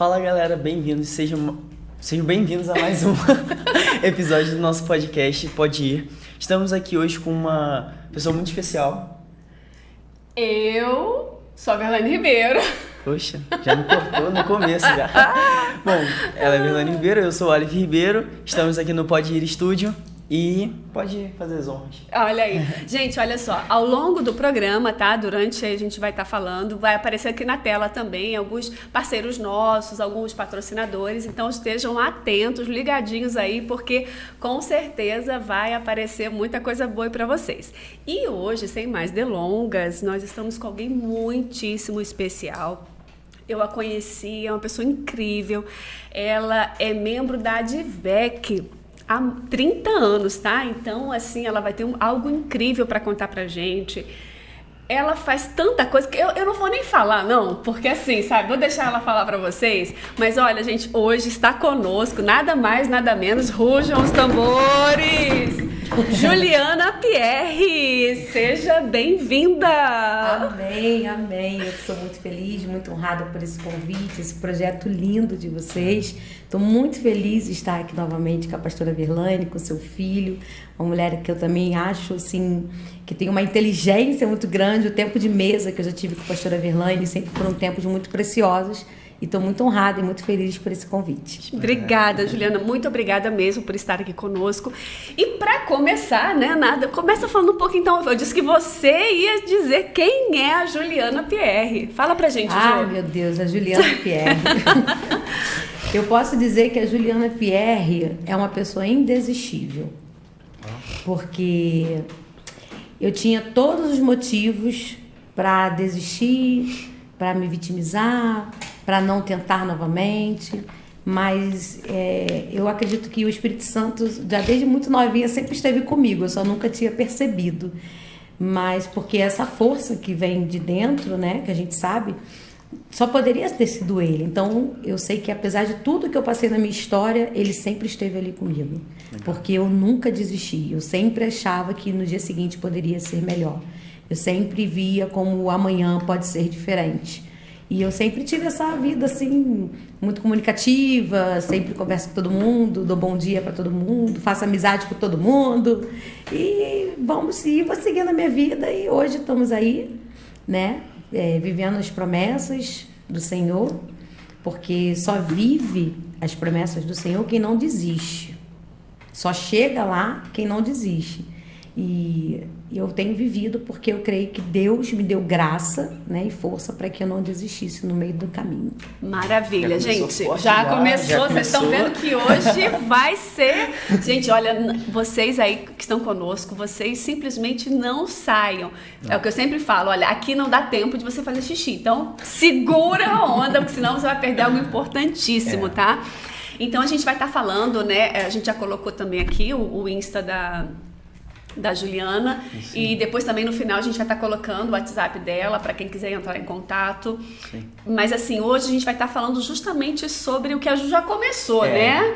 Fala galera, bem-vindos, sejam bem-vindos a mais um episódio do nosso podcast Pode Ir. Estamos aqui hoje com uma pessoa muito especial. Eu sou a Verlaine Ribeiro. Poxa, já me cortou no começo já. Bom, ela é a Verlaine Ribeiro, eu sou o Olive Ribeiro, estamos aqui no Pode Ir Estúdio. E pode fazer as honras. Olha aí. Gente, olha só. Ao longo do programa, tá? Durante a gente vai estar falando, vai aparecer aqui na tela também alguns parceiros nossos, alguns patrocinadores. Então estejam atentos, ligadinhos aí, porque com certeza vai aparecer muita coisa boa para vocês. E hoje, sem mais delongas, nós estamos com alguém muitíssimo especial. Eu a conheci, é uma pessoa incrível. Ela é membro da Advec há 30 anos, tá? Então, assim, ela vai ter algo incrível para contar pra gente. Ela faz tanta coisa que eu não vou nem falar, não, porque assim, sabe, vou deixar ela falar pra vocês. Mas olha, gente, hoje está conosco, nada mais, nada menos, rujam os tambores! Juliana Pierre, seja bem-vinda! Amém, amém. Eu estou muito feliz, muito honrada por esse convite, esse projeto lindo de vocês. Estou muito feliz de estar aqui novamente com a pastora Verlaine, com seu filho, uma mulher que eu também acho, assim, que tem uma inteligência muito grande. O tempo de mesa que eu já tive com a pastora Verlaine sempre foram tempos muito preciosos. E estou muito honrada e muito feliz por esse convite. Obrigada, Juliana. Muito obrigada mesmo por estar aqui conosco. E para começar, né, começa falando um pouco, então. Eu disse que você ia dizer quem é a Juliana Pierre. Fala pra gente, Ai, meu Deus, a Juliana Pierre. Eu posso dizer que a Juliana Pierre é uma pessoa indesistível. Porque eu tinha todos os motivos para desistir, para me vitimizar, para não tentar novamente, mas eu acredito que o Espírito Santo, já desde muito novinha, sempre esteve comigo, eu só nunca tinha percebido, mas porque essa força que vem de dentro, né, que a gente sabe, só poderia ter sido ele. Então eu sei que apesar de tudo que eu passei na minha história, ele sempre esteve ali comigo. Legal. Porque eu nunca desisti, eu sempre achava que no dia seguinte poderia ser melhor, eu sempre via como o amanhã pode ser diferente. E eu sempre tive essa vida, assim, muito comunicativa, sempre converso com todo mundo, dou bom dia para todo mundo, faço amizade com todo mundo. E vou seguindo a minha vida e hoje estamos aí, né, vivendo as promessas do Senhor, porque só vive as promessas do Senhor quem não desiste. Só chega lá quem não desiste. E eu tenho vivido porque eu creio que Deus me deu graça, né, e força para que eu não desistisse no meio do caminho. Maravilha, gente. Já começou. Vocês estão vendo que hoje vai ser... Gente, olha, vocês aí que estão conosco, vocês simplesmente não saiam. É o que eu sempre falo, olha, aqui não dá tempo de você fazer xixi. Então, segura a onda, porque senão você vai perder algo importantíssimo, tá? Então, a gente vai estar falando, né, a gente já colocou também aqui o Insta da Juliana. Sim. E depois também no final a gente vai estar colocando o WhatsApp dela para quem quiser entrar em contato. Sim. Mas assim, hoje a gente vai estar falando justamente sobre o que a Ju já começou, né?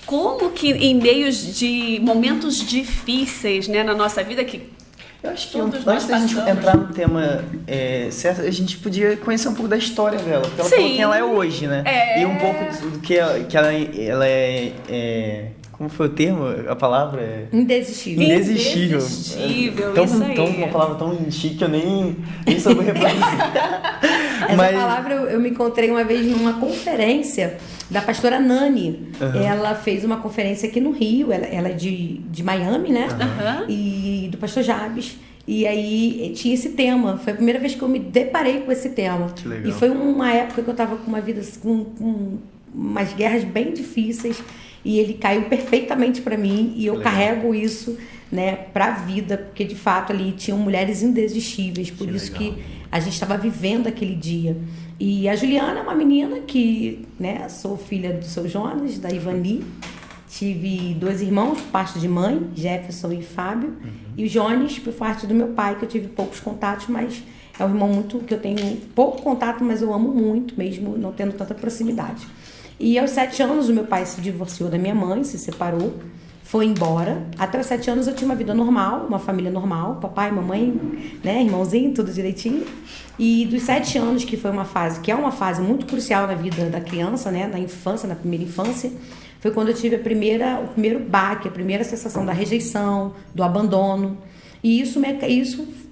Como que em meios de momentos difíceis, né, na nossa vida, que eu acho que antes da gente entrar no tema certo, a gente podia conhecer um pouco da história dela, porque ela falou quem ela é hoje, né? E um pouco do que ela é como foi o termo? A palavra? Indesistível. Indesistível, isso aí. Uma palavra tão chique que eu nem soube reproduzir. Essa palavra eu me encontrei uma vez numa conferência da pastora Nani. Uhum. Ela fez uma conferência aqui no Rio, ela é de Miami, né? Uhum. E do pastor Jabes. E aí tinha esse tema. Foi a primeira vez que eu me deparei com esse tema. Que legal. E foi uma época que eu estava com uma vida com umas guerras bem difíceis. E ele caiu perfeitamente para mim e eu carrego isso, né, para a vida, porque de fato ali tinham mulheres indesistíveis, por isso que a gente estava vivendo aquele dia. E a Juliana é uma menina que, né, sou filha do seu Jonas, da Ivani, tive 2 irmãos por parte de mãe, Jefferson e Fábio, e o Jones por parte do meu pai, que eu tive poucos contatos, mas é um irmão que eu tenho pouco contato, mas eu amo muito, mesmo não tendo tanta proximidade. E aos 7 anos o meu pai se divorciou da minha mãe, se separou. foi embora. Até os 7 anos eu tinha uma vida normal, uma família normal, papai, mamãe, né, irmãozinho, tudo direitinho. E dos 7 anos, que foi uma fase, que é uma fase muito crucial na vida da criança, né, na infância, na primeira infância, foi quando eu tive o primeiro baque, a primeira sensação da rejeição, do abandono. E isso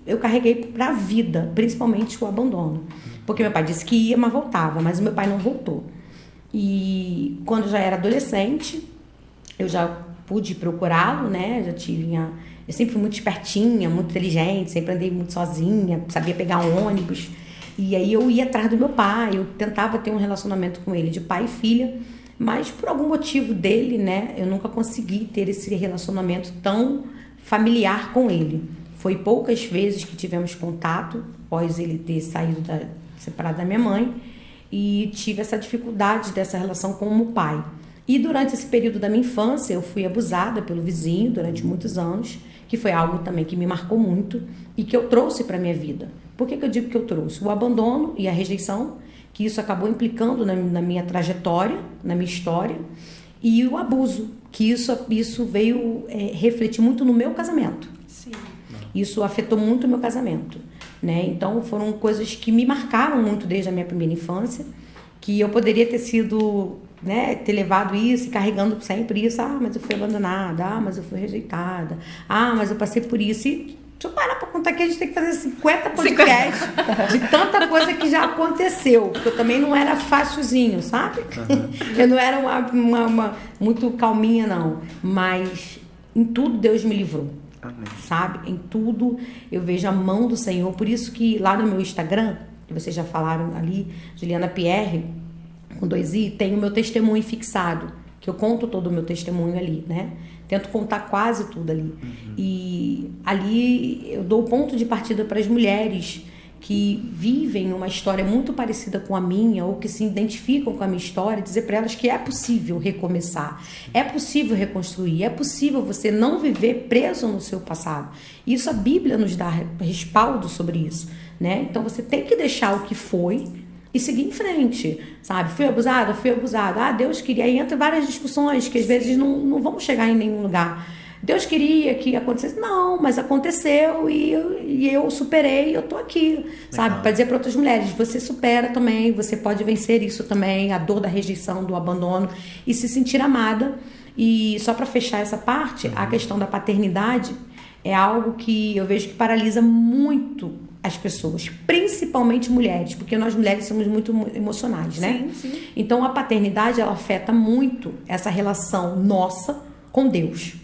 eu carreguei para a vida, principalmente o abandono. Porque meu pai disse que ia, mas voltava, mas o meu pai não voltou. E quando eu já era adolescente, eu já pude procurá-lo, né? Eu sempre fui muito espertinha, muito inteligente, sempre andei muito sozinha, sabia pegar um ônibus. E aí eu ia atrás do meu pai, eu tentava ter um relacionamento com ele de pai e filha, mas por algum motivo dele, né? Eu nunca consegui ter esse relacionamento tão familiar com ele. Foi poucas vezes que tivemos contato, após ele ter separado da minha mãe, e tive essa dificuldade dessa relação com o pai. E durante esse período da minha infância, eu fui abusada pelo vizinho durante muitos anos, que foi algo também que me marcou muito e que eu trouxe para a minha vida. Por que eu digo que eu trouxe? O abandono e a rejeição, que isso acabou implicando na minha trajetória, na minha história, e o abuso, que isso veio refletir muito no meu casamento. Sim. Isso afetou muito o meu casamento, né? Então foram coisas que me marcaram muito desde a minha primeira infância, que eu poderia ter sido, né, ter levado isso e carregando sempre isso. Mas eu fui abandonada, mas eu fui rejeitada, mas eu passei por isso. E se eu parar para contar aqui, a gente tem que fazer 50 podcasts de tanta coisa que já aconteceu, porque eu também não era facilzinho, sabe? Uhum. Eu não era uma muito calminha, não, mas em tudo Deus me livrou. Amém. Sabe? Em tudo eu vejo a mão do Senhor. Por isso que lá no meu Instagram, que vocês já falaram ali, Juliana Pierre, com 2i, tem o meu testemunho fixado, que eu conto todo o meu testemunho ali, né? Tento contar quase tudo ali. Uhum. E ali eu dou o ponto de partida para as mulheres que vivem uma história muito parecida com a minha, ou que se identificam com a minha história, dizer para elas que é possível recomeçar, é possível reconstruir, é possível você não viver preso no seu passado. Isso a Bíblia nos dá respaldo sobre isso, né? Então você tem que deixar o que foi e seguir em frente, sabe? Fui abusada? Fui abusada. Deus queria. Aí entra várias discussões que às vezes não vamos chegar em nenhum lugar. Deus queria que acontecesse. Não, mas aconteceu e eu superei e eu tô aqui, sabe? Para dizer para outras mulheres, você supera também, você pode vencer isso também, a dor da rejeição, do abandono e se sentir amada. E só para fechar essa parte, a questão da paternidade é algo que eu vejo que paralisa muito as pessoas, principalmente mulheres, porque nós mulheres somos muito emocionais, né? Sim. Então a paternidade, ela afeta muito essa relação nossa com Deus.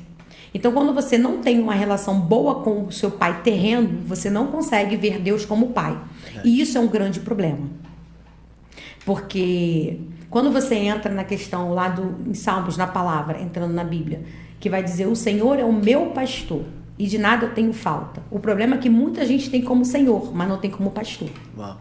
Então, quando você não tem uma relação boa com o seu pai terreno, você não consegue ver Deus como pai. E isso é um grande problema. Porque quando você entra na questão lá em Salmos, na palavra, entrando na Bíblia, que vai dizer, o Senhor é o meu pastor e de nada eu tenho falta. O problema é que muita gente tem como Senhor, mas não tem como pastor. Uau.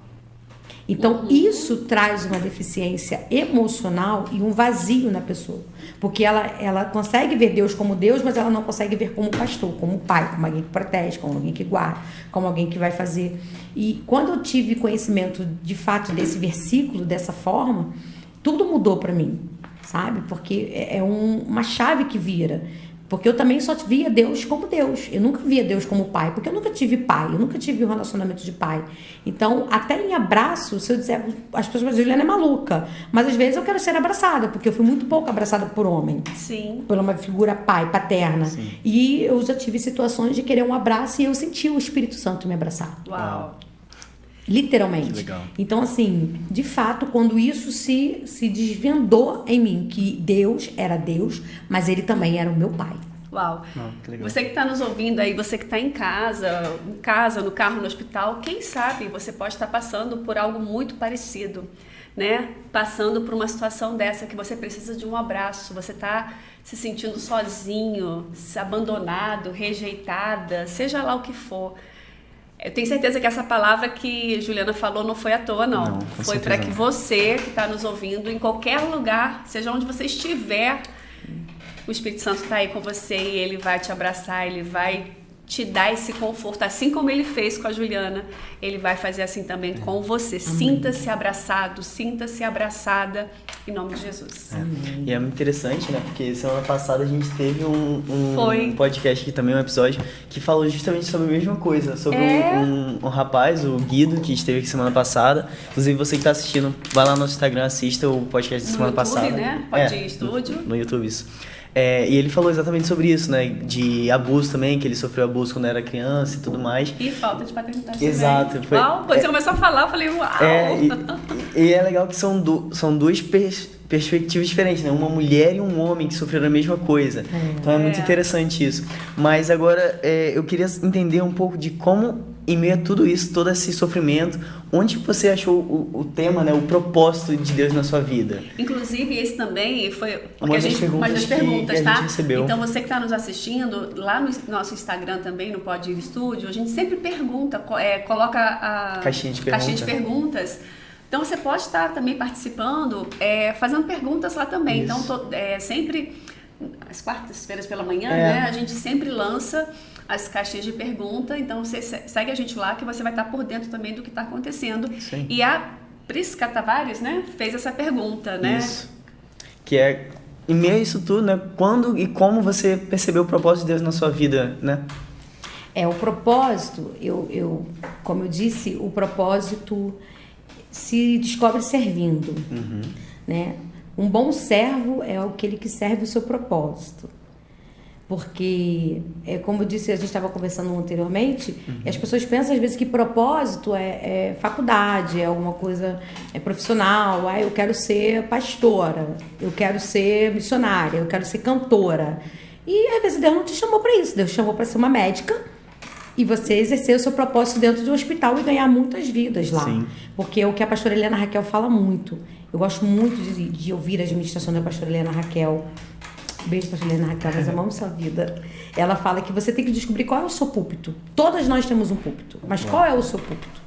Então, isso traz uma deficiência emocional e um vazio na pessoa. Porque ela consegue ver Deus como Deus, mas ela não consegue ver como pastor, como pai, como alguém que protege, como alguém que guarda, como alguém que vai fazer. E quando eu tive conhecimento, de fato, desse versículo, dessa forma, tudo mudou para mim, sabe? Porque é uma chave que vira. Porque eu também só via Deus como Deus. Eu nunca via Deus como pai, porque eu nunca tive pai, eu nunca tive um relacionamento de pai. Então, até em abraço, se eu disser, as pessoas vão dizer, Juliana é maluca. Mas às vezes eu quero ser abraçada, porque eu fui muito pouco abraçada por homem. Sim. Por uma figura pai, paterna. Sim. E eu já tive situações de querer um abraço e eu senti o Espírito Santo me abraçar. Uau! Literalmente. Que legal. Então, assim, de fato, quando isso se desvendou em mim, que Deus era Deus, mas Ele também era o meu pai. Uau! Que legal. Você que está nos ouvindo aí, você que está em casa, no carro, no hospital, quem sabe você pode estar passando por algo muito parecido, né? Passando por uma situação dessa, que você precisa de um abraço, você está se sentindo sozinho, abandonado, rejeitada, seja lá o que for. Eu tenho certeza que essa palavra que Juliana falou não foi à toa, não. Foi para que você que está nos ouvindo, em qualquer lugar, seja onde você estiver, o Espírito Santo está aí com você e ele vai te abraçar, ele vai te dar esse conforto, assim como ele fez com a Juliana, ele vai fazer assim também com você. Sinta-se abraçado, sinta-se abraçada em nome de Jesus. E é muito interessante, né? Porque semana passada a gente teve um podcast aqui também, um episódio, que falou justamente sobre a mesma coisa. Sobre um rapaz, o Guido, que esteve aqui semana passada. Inclusive, você que está assistindo, vai lá no nosso Instagram, assista o podcast da semana passada. No YouTube, né? Pode ir estúdio. No YouTube, isso. E ele falou exatamente sobre isso, né? De abuso também, que ele sofreu abuso quando era criança e tudo mais. E falta de paternidade Exato. também. Uau, quando você começou a falar, eu falei, uau! E é legal que são duas perspectivas diferentes, né? Uma mulher e um homem que sofreram a mesma coisa. Então é muito interessante isso. Mas agora eu queria entender um pouco de como, em meio a tudo isso, todo esse sofrimento, onde você achou o tema, né? O propósito de Deus na sua vida? Inclusive, esse também foi uma das perguntas tá? Que a gente recebeu. Então, você que está nos assistindo, lá no nosso Instagram também, no Pode Ir Estúdio, a gente sempre pergunta, coloca a caixinha de perguntas. Então, você pode estar também participando, fazendo perguntas lá também. Isso. Então, sempre, às quartas-feiras pela manhã, né? A gente sempre lança as caixinhas de pergunta. Então, você segue a gente lá, que você vai estar por dentro também do que está acontecendo. Sim. E a Prisca Tavares, né, fez essa pergunta, né? Isso. Que é, em meio a isso tudo, né? Quando e como você percebeu o propósito de Deus na sua vida, né? O propósito, como eu disse, o propósito se descobre servindo, né? Um bom servo é aquele que serve o seu propósito. Porque, como eu disse, a gente estava conversando anteriormente, e as pessoas pensam às vezes que propósito é faculdade, é alguma coisa profissional. Eu quero ser pastora, eu quero ser missionária, eu quero ser cantora. E às vezes Deus não te chamou para isso, Deus te chamou para ser uma médica e você exercer o seu propósito dentro de um hospital e ganhar muitas vidas lá. Sim. Porque é o que a pastora Helena Raquel fala muito. Eu gosto muito de ouvir a administração da pastora Helena Raquel. Beijo, pastora Helena Raquel, nós amamos sua vida. Ela fala que você tem que descobrir qual é o seu púlpito. Todas nós temos um púlpito, mas qual é o seu púlpito?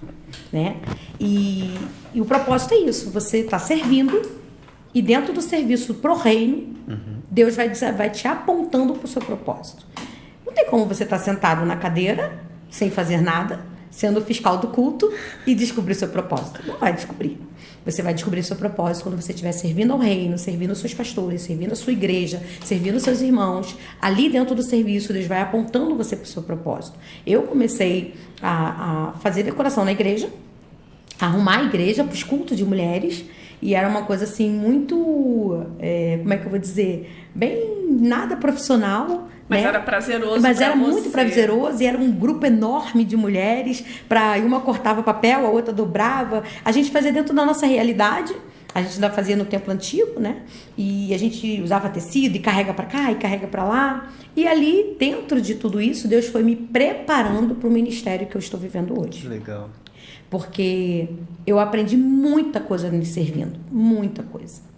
Né? E o propósito é isso, você está servindo e dentro do serviço pro reino, Deus vai te apontando pro seu propósito. Não tem como você estar sentado na cadeira, sem fazer nada, sendo fiscal do culto e descobrir o seu propósito. Não vai descobrir. Você vai descobrir seu propósito quando você estiver servindo ao reino, servindo os seus pastores, servindo a sua igreja, servindo os seus irmãos. Ali dentro do serviço, Deus vai apontando você para o seu propósito. Eu comecei a fazer decoração na igreja, a arrumar a igreja para os cultos de mulheres, e era uma coisa assim muito, como é que eu vou dizer, bem nada profissional. Mas né? era prazeroso. Mas era muito prazeroso e era um grupo enorme de mulheres. Uma cortava papel, a outra dobrava. A gente fazia dentro da nossa realidade. A gente ainda fazia no templo antigo, né? E a gente usava tecido e carrega para cá e carrega para lá. E ali, dentro de tudo isso, Deus foi me preparando para o ministério que eu estou vivendo hoje. Legal. Porque eu aprendi muita coisa me servindo. Muita coisa.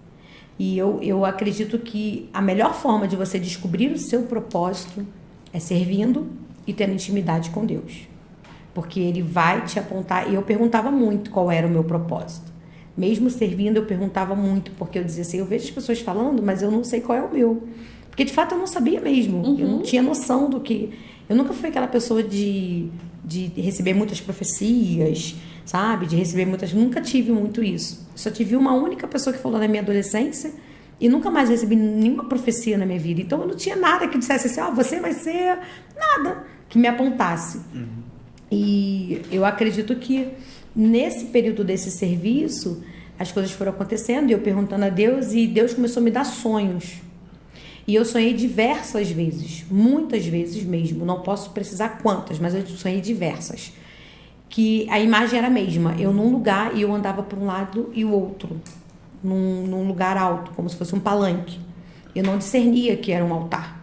E eu acredito que a melhor forma de você descobrir o seu propósito é servindo e tendo intimidade com Deus. Porque Ele vai te apontar. E eu perguntava muito qual era o meu propósito. Mesmo servindo, eu perguntava muito, porque eu dizia assim, eu vejo as pessoas falando, mas eu não sei qual é o meu. Porque, de fato, eu não sabia mesmo. Eu não tinha noção do que... Eu nunca fui aquela pessoa de receber muitas profecias, sabe? De receber muitas... Nunca tive muito isso. Só tive uma única pessoa que falou na minha adolescência e nunca mais recebi nenhuma profecia na minha vida. Então, eu não tinha nada que dissesse assim, você vai ser... Nada que me apontasse. E eu acredito que nesse período desse serviço, as coisas foram acontecendo e eu perguntando a Deus, e Deus começou a me dar sonhos. E eu sonhei diversas vezes, muitas vezes mesmo, não posso precisar quantas, mas eu sonhei diversas. Que a imagem era a mesma, eu num lugar e eu andava para um lado e o outro, num lugar alto, como se fosse um palanque. Eu não discernia que era um altar.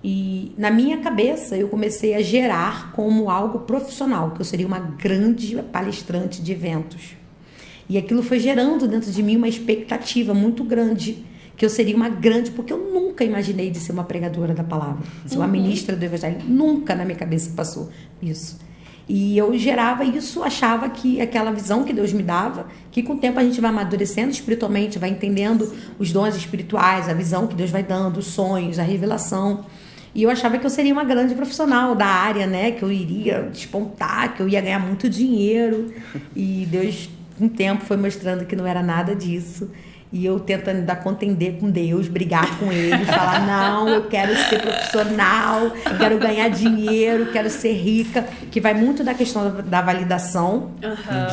E na minha cabeça eu comecei a gerar como algo profissional, que eu seria uma grande palestrante de eventos. E aquilo foi gerando dentro de mim uma expectativa muito grande, que eu seria uma grande, porque eu nunca imaginei de ser uma pregadora da palavra, ser uma ministra do evangelho, nunca na minha cabeça passou isso. E eu gerava isso, achava que aquela visão que Deus me dava, que com o tempo a gente vai amadurecendo espiritualmente, vai entendendo os dons espirituais, a visão que Deus vai dando, os sonhos, a revelação. E eu achava que eu seria uma grande profissional da área, né? Que eu iria despontar, que eu ia ganhar muito dinheiro. E Deus, com o tempo, foi mostrando que não era nada disso. E eu tentando dar contender com Deus, brigar com ele, falar, não, eu quero ser profissional, quero ganhar dinheiro, quero ser rica, que vai muito da questão da validação,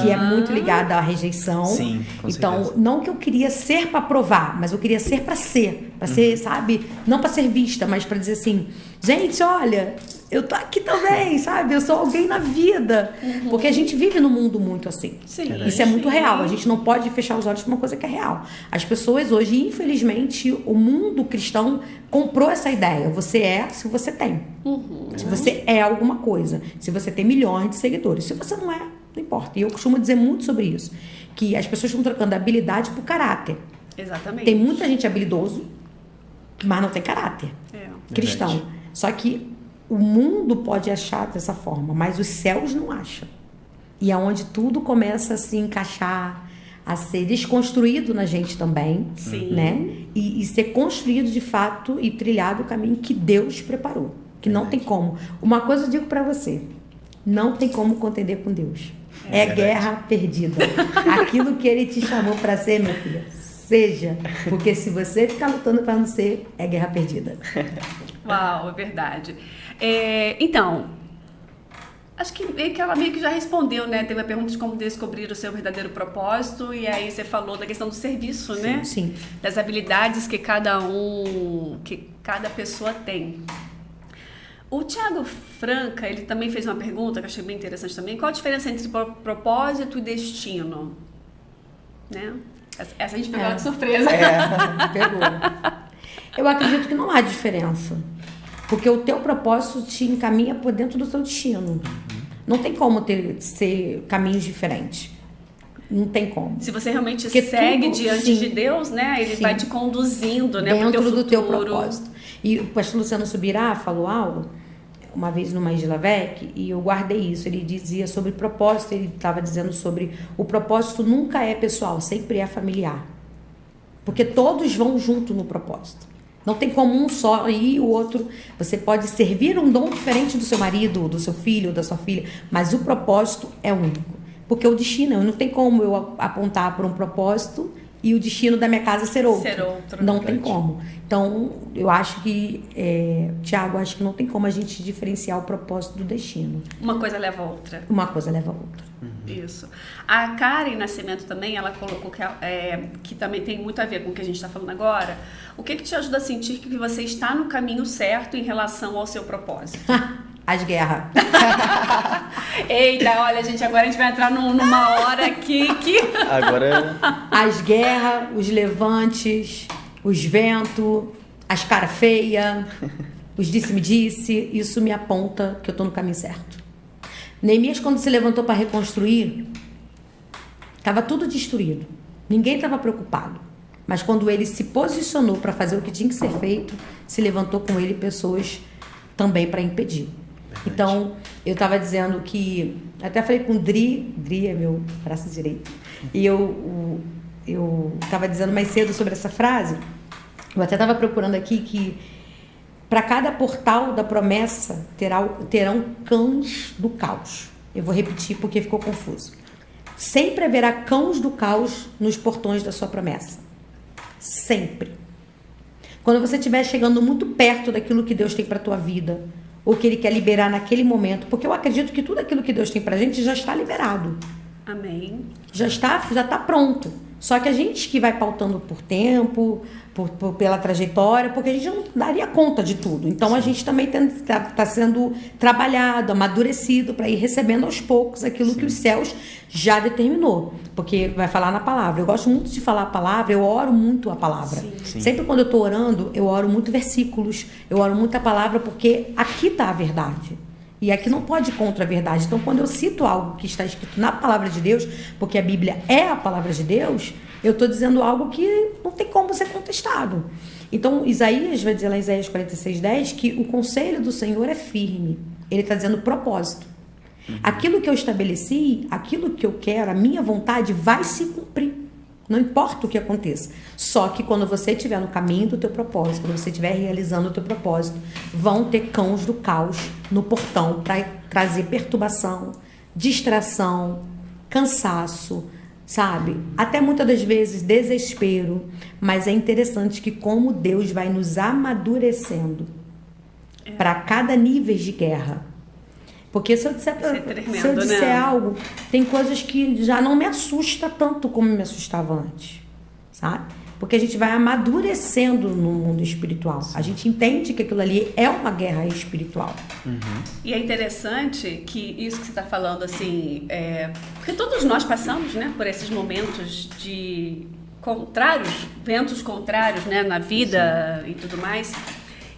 que é muito ligada à rejeição. Sim, com então, certeza. não que eu queria ser para provar, mas eu queria ser para ser, sabe? Não para ser vista, mas para dizer assim, gente, olha, eu tô aqui também, sabe? Eu sou alguém na vida. Porque a gente vive num mundo muito assim. Sim. Isso é muito real. A gente não pode fechar os olhos para uma coisa que é real. As pessoas hoje, infelizmente, o mundo cristão comprou essa ideia. Você é se você tem. Se você é alguma coisa. Se você tem milhões de seguidores. Se você não é, não importa. E eu costumo dizer muito sobre isso. Que as pessoas estão trocando a habilidade por caráter. Exatamente. Tem muita gente habilidoso, mas não tem caráter. Cristão. Verdade. Só que o mundo pode achar dessa forma, mas os céus não acham. E é onde tudo começa a se encaixar, a ser desconstruído na gente também, né? E ser construído de fato e trilhado o caminho que Deus preparou. Que não tem como. Uma coisa eu digo pra você, não tem como contender com Deus. É guerra perdida. Aquilo que Ele te chamou pra ser, minha filha, seja. Porque se você ficar lutando pra não ser, é guerra perdida. Uau, é verdade. Então, acho que ela meio que já respondeu, né? Teve a pergunta de como descobrir o seu verdadeiro propósito, e aí você falou da questão do serviço, né? Sim. Das habilidades que cada pessoa tem. O Thiago Franca, ele também fez uma pergunta que eu achei bem interessante também. Qual a diferença entre propósito e destino? Né? Essa a gente pegou ela de surpresa. Pegou. Eu acredito que não há diferença. Porque o teu propósito te encaminha por dentro do teu destino. Não tem como ser caminhos diferentes. Não tem como. Se você realmente Porque segue tudo, diante de Deus, né? Ele vai te conduzindo, né, dentro pro teu do teu futuro. propósito. E o pastor Luciano Subirá falou algo uma vez numa Isla Vec, e eu guardei isso. Ele dizia sobre propósito, ele estava dizendo sobre o propósito nunca é pessoal, sempre é familiar. Porque todos vão junto no propósito. Não tem como um só ir e o outro. Você pode servir um dom diferente do seu marido, do seu filho, da sua filha, mas o propósito é único. Porque o destino, não tem como eu apontar para um propósito e o destino da minha casa ser outro. Não tem como. Então, eu acho que, Tiago, acho que não tem como a gente diferenciar o propósito do destino. Uma coisa leva a outra. Uma coisa leva a outra. Isso. A Karen Nascimento também, ela colocou que também tem muito a ver com o que a gente está falando agora. O que te ajuda a sentir que você está no caminho certo em relação ao seu propósito? As guerras. Eita, olha, gente, agora a gente vai entrar numa hora aqui que... Agora... As guerras, os levantes, os ventos, as cara feia, os disse-me-disse, isso me aponta que eu estou no caminho certo. Neemias, quando se levantou para reconstruir, estava tudo destruído. Ninguém estava preocupado. Mas quando ele se posicionou para fazer o que tinha que ser feito, se levantou com ele pessoas também para impedir. Então, eu estava dizendo que... Até falei com o Dri é meu braço direito. E eu estava dizendo mais cedo sobre essa frase. Eu até estava procurando aqui que para cada portal da promessa terão cães do caos. Eu vou repetir porque ficou confuso. Sempre haverá cães do caos nos portões da sua promessa. Sempre. Quando você estiver chegando muito perto daquilo que Deus tem para a tua vida, ou que Ele quer liberar naquele momento, porque eu acredito que tudo aquilo que Deus tem para a gente já está liberado. Amém. Já está pronto. Só que a gente que vai pautando por tempo, pela trajetória, porque a gente não daria conta de tudo. Então, a gente também está sendo trabalhado, amadurecido, para ir recebendo aos poucos aquilo que os céus já determinou. Porque vai falar na palavra. Eu gosto muito de falar a palavra, eu oro muito a palavra. Sim. Sempre quando eu estou orando, eu oro muito versículos, eu oro muito a palavra, porque aqui está a verdade. E aqui não pode ir contra a verdade. Então, quando eu cito algo que está escrito na palavra de Deus, porque a Bíblia é a palavra de Deus, eu estou dizendo algo que não tem como ser contestado. Então, Isaías vai dizer lá em Isaías 46:10 que o conselho do Senhor é firme. Ele está dizendo propósito. Aquilo que eu estabeleci, aquilo que eu quero, a minha vontade vai se cumprir. Não importa o que aconteça. Só que quando você estiver no caminho do teu propósito, quando você estiver realizando o teu propósito, vão ter cães do caos no portão para trazer perturbação, distração, cansaço, sabe? Até muitas das vezes desespero, mas é interessante que como Deus vai nos amadurecendo para cada nível de guerra. Porque se eu disser, algo, tem coisas que já não me assusta tanto como me assustava antes, sabe? Porque a gente vai amadurecendo no mundo espiritual. A gente entende que aquilo ali é uma guerra espiritual. E é interessante que isso que você está falando, assim, porque todos nós passamos, né, por esses momentos de ventos contrários, né, na vida e tudo mais.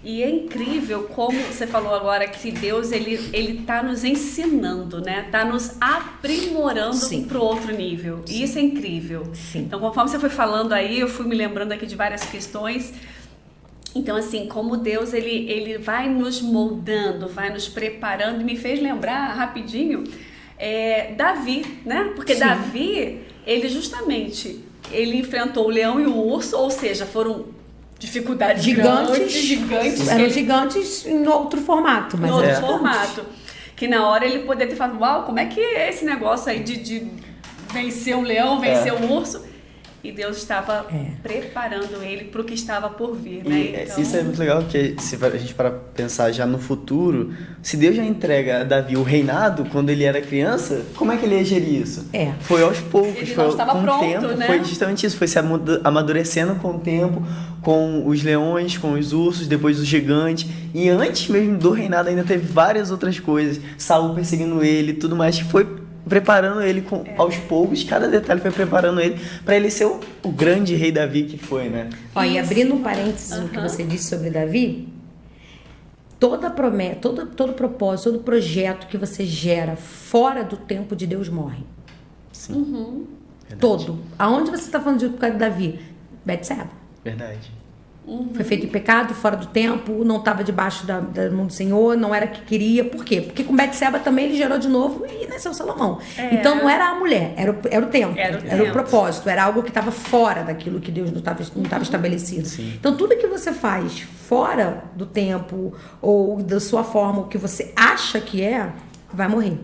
E é incrível como você falou agora que Deus ele tá nos ensinando, né? Tá nos aprimorando para o outro nível. Sim. E isso é incrível. Sim. Então, conforme você foi falando aí, eu fui me lembrando aqui de várias questões. Então, assim, como Deus ele vai nos moldando, vai nos preparando, e me fez lembrar rapidinho Davi, né? Porque Davi, ele enfrentou o leão e o urso, ou seja, foram dificuldades gigantes. Eram gigantes em outro formato. Mas Que na hora ele poderia ter falado, uau, como é que é esse negócio aí de vencer um leão, vencer um urso? E Deus estava preparando ele para o que estava por vir, né? Então... Isso é muito legal, porque se a gente para pensar já no futuro, se Deus já entrega a Davi o reinado quando ele era criança, como é que ele ia gerir isso? Foi aos poucos, ele não estava pronto, tempo, né? Foi justamente isso, foi se amadurecendo com o tempo, com os leões, com os ursos, depois o gigante. E antes mesmo do reinado ainda teve várias outras coisas, Saul perseguindo ele, tudo mais, que foi preparando ele aos poucos, cada detalhe foi preparando ele para ele ser o grande rei Davi que foi, né? E abrindo um parênteses no que você disse sobre Davi, toda promessa, todo propósito, todo projeto que você gera fora do tempo de Deus morre. Sim. Todo. Aonde você está falando por causa de Davi? Betseba. Verdade. Foi feito em pecado, fora do tempo, não estava debaixo da mão do Senhor, não era o que queria. Por quê? Porque com Betseba também ele gerou de novo e nasceu Salomão. Então não era a mulher, era o tempo, era o propósito, era algo que estava fora daquilo que Deus não estava estabelecido. Sim. Então tudo que você faz fora do tempo ou da sua forma, o que você acha que vai morrer.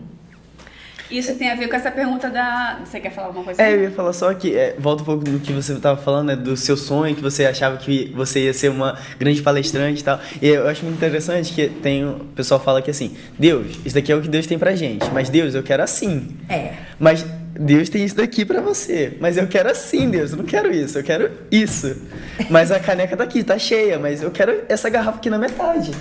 Isso tem a ver com essa pergunta da... Você quer falar alguma coisa? Eu ia falar só que, volta um pouco do que você estava falando, né, do seu sonho, que você achava que você ia ser uma grande palestrante e tal. E eu acho muito interessante que o pessoal fala que assim, Deus, isso daqui é o que Deus tem pra gente, mas Deus, eu quero assim. Mas Deus tem isso daqui pra você, mas eu quero assim, Deus, eu não quero isso, eu quero isso. Mas a caneca tá aqui, tá cheia, mas eu quero essa garrafa aqui na metade.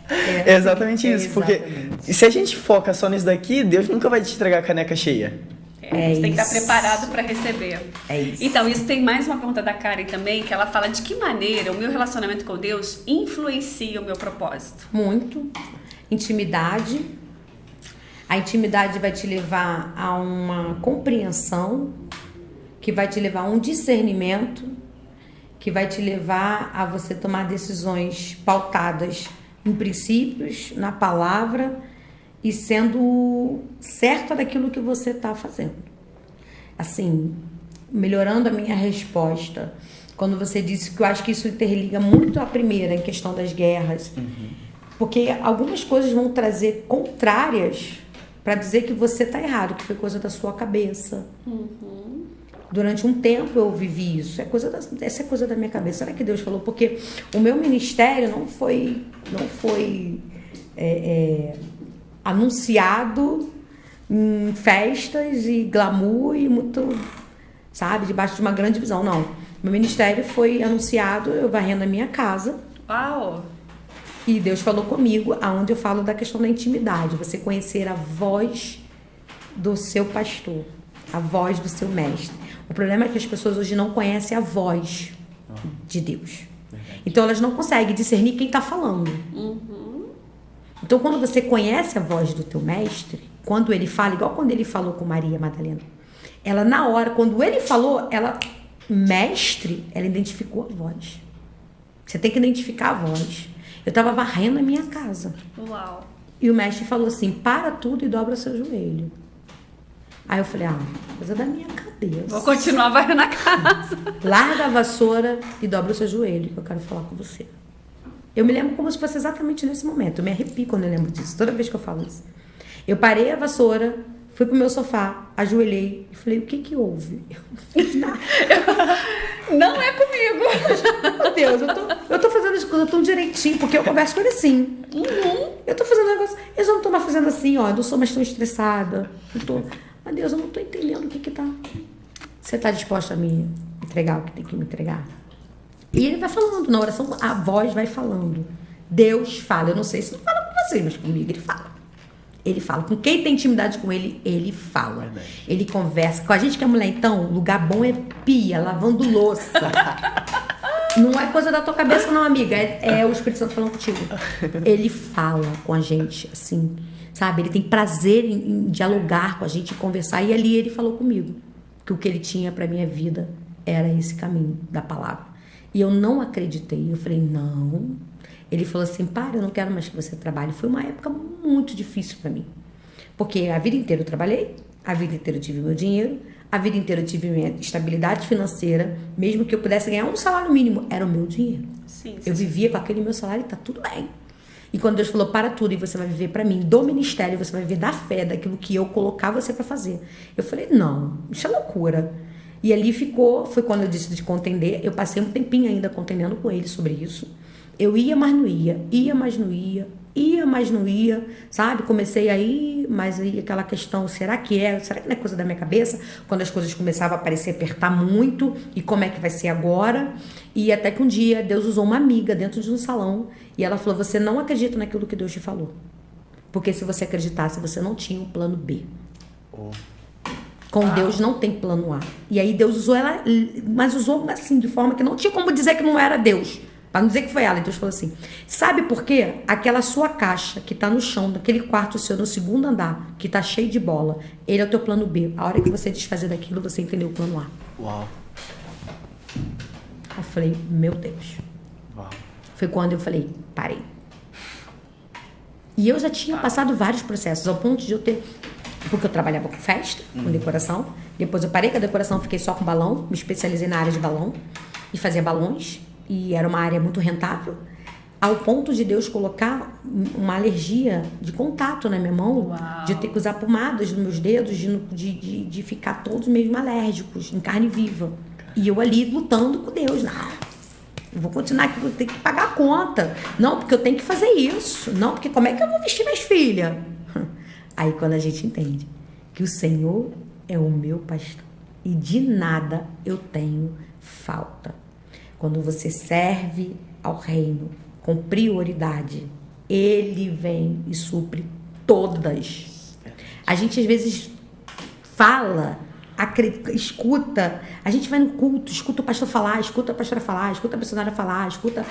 É exatamente isso, porque se a gente foca só nisso daqui, Deus nunca vai te entregar a caneca cheia. A gente tem que estar preparado para receber. Isso. Então, isso tem mais uma pergunta da Karen também, que ela fala de que maneira o meu relacionamento com Deus influencia o meu propósito. Muito. Intimidade. A intimidade vai te levar a uma compreensão, que vai te levar a um discernimento, que vai te levar a você tomar decisões pautadas em princípios, na palavra e sendo certa daquilo que você está fazendo. Assim, melhorando a minha resposta, quando você disse que eu acho que isso interliga muito a primeira, em questão das guerras, porque algumas coisas vão trazer contrárias para dizer que você está errado, que foi coisa da sua cabeça. Durante um tempo eu vivi isso. Essa é coisa da minha cabeça. Será que Deus falou? Porque o meu ministério não foi anunciado em festas e glamour e muito, sabe, debaixo de uma grande visão. Não. Meu ministério foi anunciado eu varrendo a minha casa. Uau! E Deus falou comigo, aonde eu falo da questão da intimidade. Você conhecer a voz do seu pastor, a voz do seu mestre. O problema é que as pessoas hoje não conhecem a voz de Deus. Então elas não conseguem discernir quem está falando. Então quando você conhece a voz do teu mestre, quando ele fala, igual quando ele falou com Maria Madalena, ela na hora, quando ele falou, ela identificou a voz. Você tem que identificar a voz. Eu estava varrendo a minha casa. Uau! E o mestre falou assim, para tudo e dobra seu joelho. Aí eu falei, coisa da minha cabeça. Vou continuar varrendo a casa. Larga a vassoura e dobra o seu joelho, que eu quero falar com você. Eu me lembro como se fosse exatamente nesse momento. Eu me arrepio quando eu lembro disso, toda vez que eu falo isso. Eu parei a vassoura, fui pro meu sofá, ajoelhei e falei, o que houve? Eu não fiz nada. Não é comigo. Meu Deus, eu tô fazendo as coisas tão direitinho, porque eu converso com ele assim. Eu tô fazendo um negócio, eu já não tô mais fazendo assim, ó, eu não sou mais tão estressada. Mas Deus, eu não tô entendendo o que tá. Você tá disposta a me entregar o que tem que me entregar? E ele vai falando, na oração, a voz vai falando. Deus fala, eu não sei se não fala com você, mas comigo ele fala. Ele fala. Com quem tem intimidade com ele, ele fala. Ele conversa. Com a gente que é mulher, então, lugar bom é pia, lavando louça. Não é coisa da tua cabeça, não, amiga. É o Espírito Santo falando contigo. Ele fala com a gente, assim, sabe? Ele tem prazer em dialogar com a gente, em conversar. E ali ele falou comigo que o que ele tinha pra minha vida era esse caminho da palavra. E eu não acreditei. Eu falei, não. Ele falou assim, para, eu não quero mais que você trabalhe. Foi uma época muito difícil para mim. Porque a vida inteira eu trabalhei, a vida inteira eu tive meu dinheiro, a vida inteira eu tive minha estabilidade financeira, mesmo que eu pudesse ganhar um salário mínimo, era o meu dinheiro. Sim. Eu vivia com aquele meu salário e tá tudo bem. E quando Deus falou, para tudo, e você vai viver para mim, do ministério, você vai viver da fé, daquilo que eu colocar você para fazer. Eu falei, não, isso é loucura. E ali foi quando eu decidi contender, eu passei um tempinho ainda contendendo com ele sobre isso. Eu ia, mas não ia, mas não ia, sabe? Comecei aí, mas aí aquela questão, será que não é coisa da minha cabeça? Quando as coisas começavam a parecer apertar muito, e como é que vai ser agora? E até que um dia Deus usou uma amiga dentro de um salão, e ela falou, você não acredita naquilo que Deus te falou. Porque se você acreditasse, você não tinha um plano B. Com Deus não tem plano A. E aí Deus usou ela, mas usou assim, de forma que não tinha como dizer que não era Deus. Para não dizer que foi ela. Então Deus falou assim, sabe por quê? Aquela sua caixa que tá no chão, daquele quarto seu, no segundo andar, que tá cheio de bola, ele é o teu plano B. A hora que você desfazer daquilo, você entendeu o plano A. Uau. Eu falei, meu Deus. Uau. Foi quando eu falei, parei. E eu já tinha passado vários processos, ao ponto de eu ter... Porque eu trabalhava com festa, com decoração. Depois eu parei com a decoração, fiquei só com balão. Me especializei na área de balão. E fazia balões. E era uma área muito rentável. Ao ponto de Deus colocar uma alergia de contato na minha mão. Uau. De eu ter que usar pomadas nos meus dedos. De ficar todos mesmo alérgicos, em carne viva. E eu ali lutando com Deus. Não, eu vou continuar aqui, eu tenho que pagar a conta. Não, porque eu tenho que fazer isso. Não, porque como é que eu vou vestir minhas filhas? Aí quando a gente entende que o Senhor é o meu pastor e de nada eu tenho falta. Quando você serve ao reino com prioridade, Ele vem e supre todas. A gente às vezes fala, escuta, a gente vai no culto, escuta o pastor falar, escuta a pastora falar, escuta a missionária falar, escuta,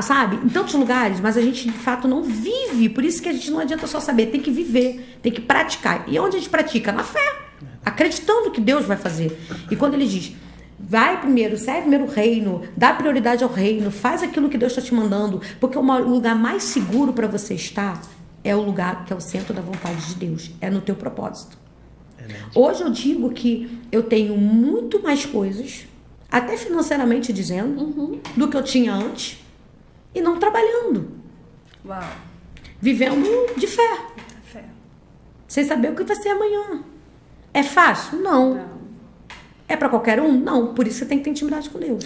sabe, em tantos lugares, mas a gente de fato não vive, por isso que a gente não adianta só saber, tem que viver, tem que praticar. E onde a gente pratica? Na fé, acreditando que Deus vai fazer. E quando ele diz, vai primeiro, serve primeiro o reino, dá prioridade ao reino, faz aquilo que Deus está te mandando, porque o lugar mais seguro para você estar é o lugar que é o centro da vontade de Deus, é no teu propósito. Hoje eu digo que eu tenho muito mais coisas, até financeiramente dizendo, do que eu tinha antes, e não trabalhando. Uau. Vivendo de fé. Sem saber o que vai ser amanhã. É fácil? Não. É pra qualquer um? Não. Por isso você tem que ter intimidade com Deus.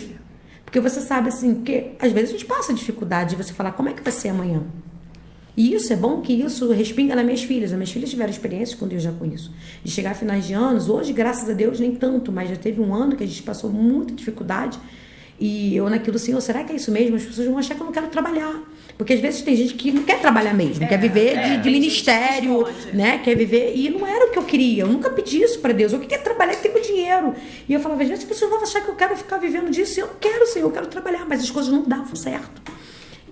Porque você sabe assim, porque às vezes a gente passa dificuldade de você falar como é que vai ser amanhã. E isso é bom que isso respinga nas minhas filhas. As minhas filhas tiveram experiência com Deus já com isso. De chegar a finais de anos, hoje, graças a Deus, nem tanto, mas já teve um ano que a gente passou muita dificuldade. E eu naquilo, Senhor, será que é isso mesmo? As pessoas vão achar que eu não quero trabalhar. Porque às vezes tem gente que não quer trabalhar mesmo, quer viver de ministério, né? Quer viver. E não era o que eu queria. Eu nunca pedi isso para Deus. Eu queria trabalhar e ter meu dinheiro. E eu falava, às vezes as pessoas vão achar que eu quero ficar vivendo disso. E eu não quero, Senhor, eu quero trabalhar. Mas as coisas não davam certo.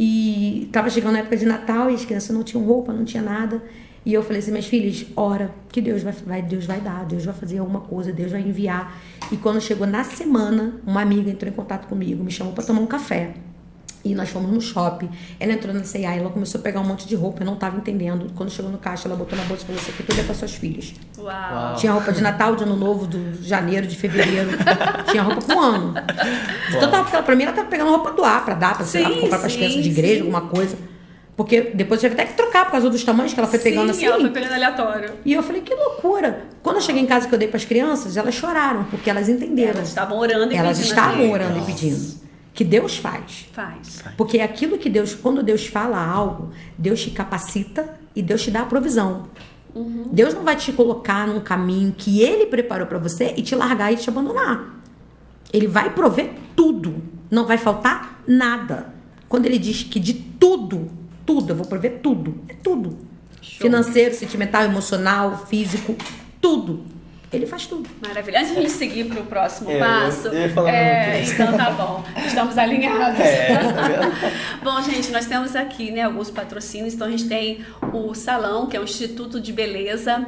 E estava chegando a época de Natal e as crianças não tinham roupa, não tinha nada. E eu falei assim, minhas filhas, ora, que Deus vai dar, Deus vai fazer alguma coisa, Deus vai enviar. E quando chegou na semana, uma amiga entrou em contato comigo, me chamou para tomar um café. E nós fomos no shopping, ela entrou na C&A, ela começou a pegar um monte de roupa, eu não estava entendendo. Quando chegou no caixa, ela botou na bolsa e falou, isso aqui tudo é para suas filhas. Uau. Tinha roupa de Natal, de Ano Novo, de janeiro, de fevereiro. Tinha roupa pro ano. Então, pra mim, ela estava pegando roupa do ar para dar, para comprar para as crianças de igreja, alguma coisa. Porque depois eu tive até que trocar por causa dos tamanhos que ela foi pegando assim. Sim, ela foi pegando aleatório. E eu falei, que loucura. Quando eu cheguei em casa que eu dei para as crianças, elas choraram, porque elas entenderam. Elas estavam orando e pedindo. Elas estavam orando e pedindo. Que Deus faz. Porque é aquilo que Deus, quando Deus fala algo, Deus te capacita e Deus te dá a provisão. Deus não vai te colocar num caminho que Ele preparou para você e te largar e te abandonar. Ele vai prover tudo. Não vai faltar nada. Quando Ele diz que de tudo, eu vou prover tudo. É tudo. Show. Financeiro, sentimental, emocional, físico, tudo. Ele faz tudo. Maravilha. Antes de a gente seguir para o próximo passo. Eu ia falar então tá bom. Estamos alinhados. Bom, gente, nós temos aqui, né, alguns patrocínios. Então a gente tem o Salão, que é o Instituto de Beleza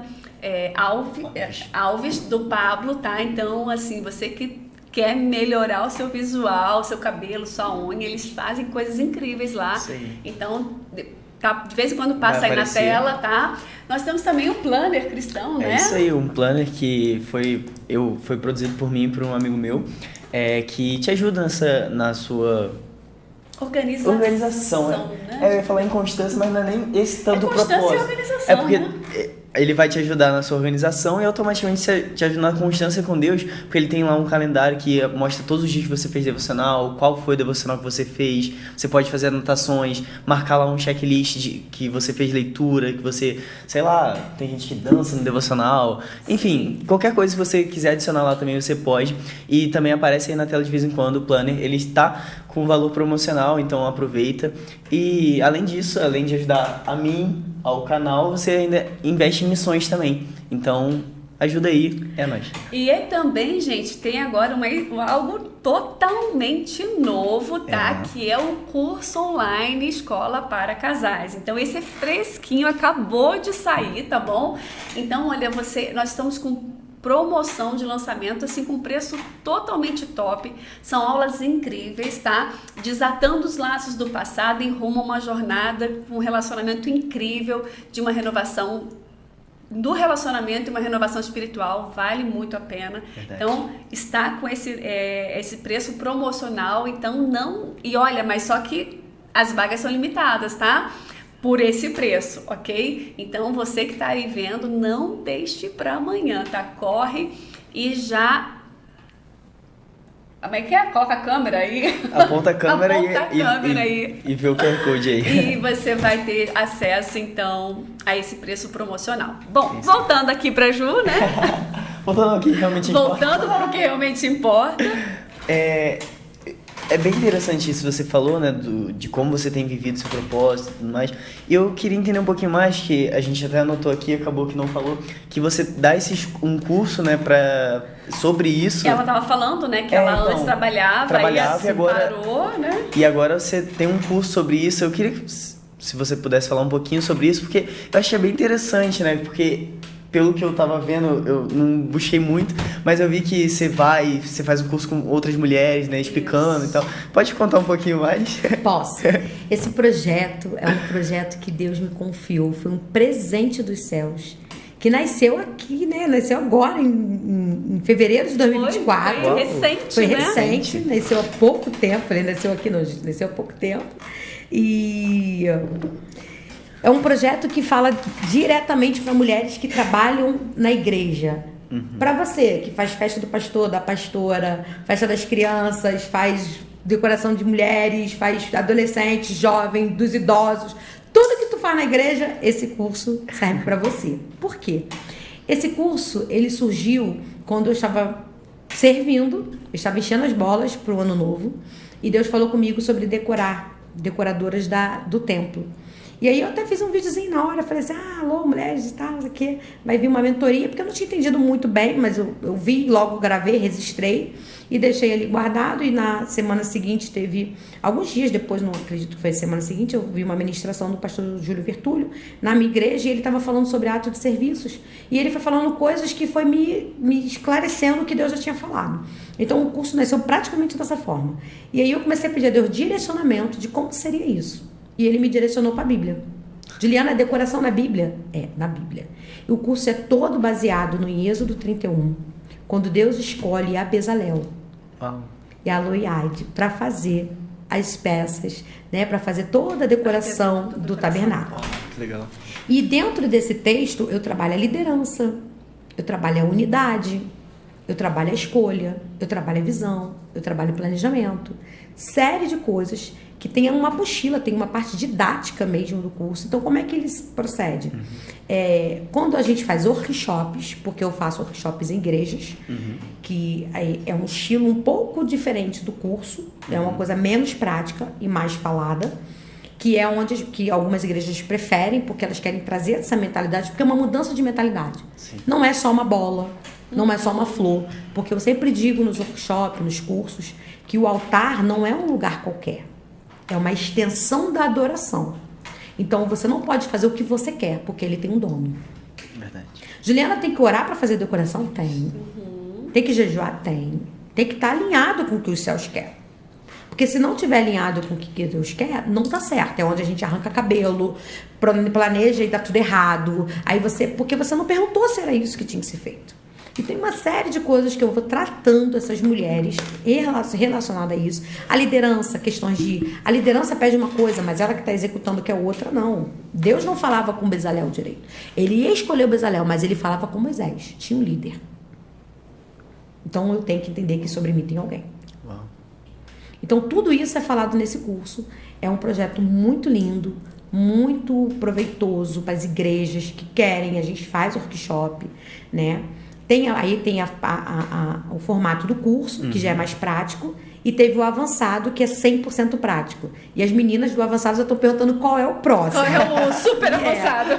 Alves do Pablo, tá? Então, assim, você que quer melhorar o seu visual, o seu cabelo, sua unha, eles fazem coisas incríveis lá. Sim. Então, de vez em quando passa aí na tela, tá? Nós temos também o Planner Cristão, né? É isso aí, um planner que foi produzido por mim e por um amigo meu, que te ajuda na sua organização, né? Eu ia falar em constância, mas não é nem esse tanto propósito. Constância e organização, porque né? Ele vai te ajudar na sua organização e automaticamente te ajudar na constância com Deus, porque ele tem lá um calendário que mostra todos os dias que você fez devocional, qual foi o devocional que você fez. Você pode fazer anotações, marcar lá um checklist que você fez leitura, que você, sei lá, tem gente que dança no devocional. Enfim, qualquer coisa que você quiser adicionar lá também você pode. E também aparece aí na tela de vez em quando o planner. Ele está com valor promocional, então aproveita. E além disso, além de ajudar a mim, ao canal, você ainda investe em missões também. Então, ajuda aí, é nóis. E também, gente, tem agora algo totalmente novo, tá? Que é o curso online Escola para Casais. Então, esse é fresquinho, acabou de sair, tá bom? Então, olha, nós estamos com promoção de lançamento, assim, com preço totalmente top. São aulas incríveis, tá? Desatando os laços do passado em rumo a uma jornada com um relacionamento incrível, de uma renovação do relacionamento e uma renovação espiritual. Vale muito a pena. Verdade. Então, está com esse preço promocional, então não... E olha, mas só que as vagas são limitadas, tá? Por esse preço, ok? Então, você que tá aí vendo, não deixe para amanhã, tá? Corre e já... Como é que é? Coloca a câmera aí. Aponta a câmera, e vê o QR Code aí. E você vai ter acesso, então, a esse preço promocional. Bom, voltando aqui pra Ju, né? Voltando ao que realmente importa. Voltando pro que realmente importa. É bem interessante isso que você falou, né, de como você tem vivido seu propósito e tudo mais. E eu queria entender um pouquinho mais, que a gente até anotou aqui, acabou que não falou, que você dá um curso, né, sobre isso. Ela tava falando, né, que ela antes trabalhava e assim, agora parou, né? E agora você tem um curso sobre isso. Eu queria que, se você pudesse falar um pouquinho sobre isso, porque eu achei bem interessante, né, porque... Pelo que eu tava vendo, eu não busquei muito, mas eu vi que você faz um curso com outras mulheres, né, explicando e tal. Pode contar um pouquinho mais? Posso. Esse projeto é um projeto que Deus me confiou, foi um presente dos céus, que nasceu aqui, né, nasceu agora, em fevereiro de 2024. Foi recente, Foi né? recente, nasceu há pouco tempo, ele nasceu aqui, não, nasceu há pouco tempo. E... é um projeto que fala diretamente para mulheres que trabalham na igreja. Para você, que faz festa do pastor, da pastora, festa das crianças, faz decoração de mulheres, faz adolescentes, jovens, dos idosos. Tudo que tu faz na igreja, esse curso serve para você. Por quê? Esse curso, ele surgiu quando eu estava servindo, eu estava enchendo as bolas para o ano novo, e Deus falou comigo sobre decoradoras do templo. E aí eu até fiz um videozinho na hora, falei assim, alô, mulheres e tal, aqui, vai vir uma mentoria, porque eu não tinha entendido muito bem, mas eu vi, logo gravei, registrei e deixei ali guardado. E na semana seguinte alguns dias depois, não acredito que foi a semana seguinte, eu vi uma ministração do pastor Júlio Vertúlio na minha igreja, e ele estava falando sobre ato de serviços, e ele foi falando coisas que foi me esclarecendo o que Deus já tinha falado. Então o curso nasceu praticamente dessa forma. E aí eu comecei a pedir a Deus direcionamento de como seria isso. E ele me direcionou para a Bíblia. Juliana, a decoração na Bíblia? É, na Bíblia. E o curso é todo baseado no Êxodo 31, quando Deus escolhe a Bezalel e a Loiade para fazer as peças, né, para fazer toda a decoração do tabernáculo. Que legal. E dentro desse texto eu trabalho a liderança, eu trabalho a unidade, eu trabalho a escolha, eu trabalho a visão, eu trabalho o planejamento, série de coisas que tem uma apostila, tem uma parte didática mesmo do curso. Então, como é que eles procedem? Quando a gente faz workshops, porque eu faço workshops em igrejas, que é um estilo um pouco diferente do curso, é uma coisa menos prática e mais falada, que é onde que algumas igrejas preferem, porque elas querem trazer essa mentalidade, porque é uma mudança de mentalidade. Sim. Não é só uma bola, não é só uma flor, porque eu sempre digo nos workshops, nos cursos, que o altar não é um lugar qualquer. É uma extensão da adoração. Então, você não pode fazer o que você quer, porque ele tem um dono. Verdade. Juliana tem que orar para fazer decoração? Tem. Tem que jejuar? Tem. Tem que estar alinhado com o que os céus querem. Porque se não estiver alinhado com o que Deus quer, não tá certo. É onde a gente arranca cabelo, planeja e dá tudo errado. Porque você não perguntou se era isso que tinha que ser feito. E tem uma série de coisas que eu vou tratando essas mulheres relacionadas a isso. A liderança, questões de... A liderança pede uma coisa, mas ela que está executando que é outra, não. Deus não falava com Bezalel direito. Ele ia escolher o Bezalel, mas ele falava com Moisés. Tinha um líder. Então eu tenho que entender que sobre mim tem alguém. Uau. Então tudo isso é falado nesse curso. É um projeto muito lindo, muito proveitoso para as igrejas que querem. A gente faz workshop, né? Aí tem o formato do curso, que já é mais prático, e teve o avançado, que é 100% prático. E as meninas do avançado já estão perguntando qual é o próximo. Qual é o super avançado?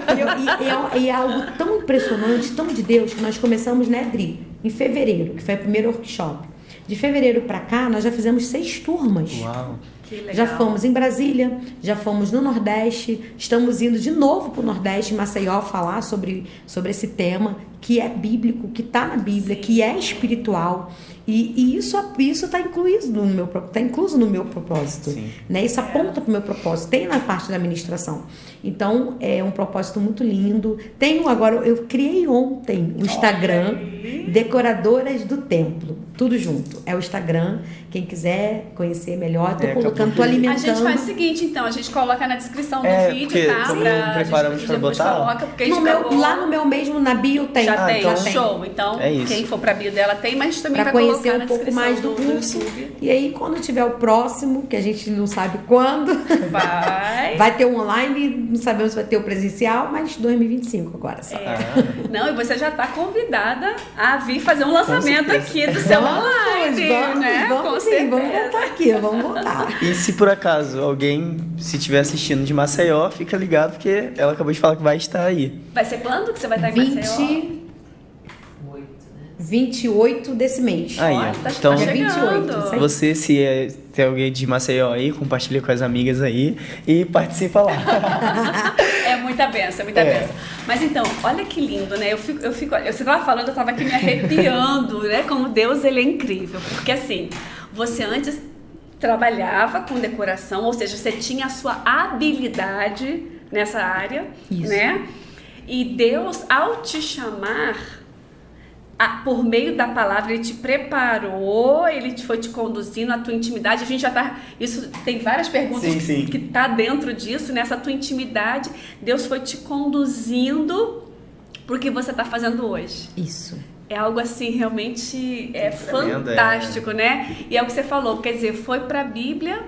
E é algo tão impressionante, tão de Deus, que nós começamos, né, Dri, em fevereiro, que foi o primeiro workshop. De fevereiro para cá, nós já fizemos 6 turmas. Uau! Que legal. Já fomos em Brasília, já fomos no Nordeste, estamos indo de novo para o Nordeste, em Maceió, falar sobre esse tema, que é bíblico, que está na Bíblia, que é espiritual. E isso está incluso no meu propósito. Né? Isso aponta para o meu propósito, tem na parte da administração. Então, é um propósito muito lindo. Eu criei ontem o Instagram Decoradoras do Templo, tudo junto. É o Instagram, quem quiser conhecer melhor, estou alimentando. A gente faz o seguinte, então, a gente coloca na descrição do vídeo, tá? Preparamos para botar. Coloca, porque lá no meu mesmo, na bio tem. Já tem, então, show. Então, quem for pra bio dela tem, mas a gente também pra vai conhecer colocar um pouco mais do curso. E aí, quando tiver o próximo, que a gente não sabe quando, vai ter o online, não sabemos se vai ter o presencial, mas 2025 agora. Não, e você já tá convidada a vir fazer um lançamento aqui do seu online, né? Vamos voltar aqui, vamos voltar. E se por acaso alguém, se estiver assistindo de Maceió, fica ligado, porque ela acabou de falar que vai estar aí. Vai ser quando que você vai estar em Maceió? 28 desse mês. Aí, então, tá 28. Você, se tem alguém de Maceió aí, compartilha com as amigas aí e participa lá. É muita benção, benção. Mas então, olha que lindo, né? Você tava falando, eu tava aqui me arrepiando, né? Como Deus, ele é incrível. Porque assim, você antes trabalhava com decoração, ou seja, você tinha a sua habilidade nessa área, né? E Deus, ao te chamar, por meio da palavra, ele te preparou, ele foi te conduzindo à tua intimidade. A gente já tá... Isso tem várias perguntas que tá dentro disso, nessa tua intimidade. Deus foi te conduzindo pro que você tá fazendo hoje. Isso. É algo assim, realmente fantástico, né? E é o que você falou, quer dizer, foi pra Bíblia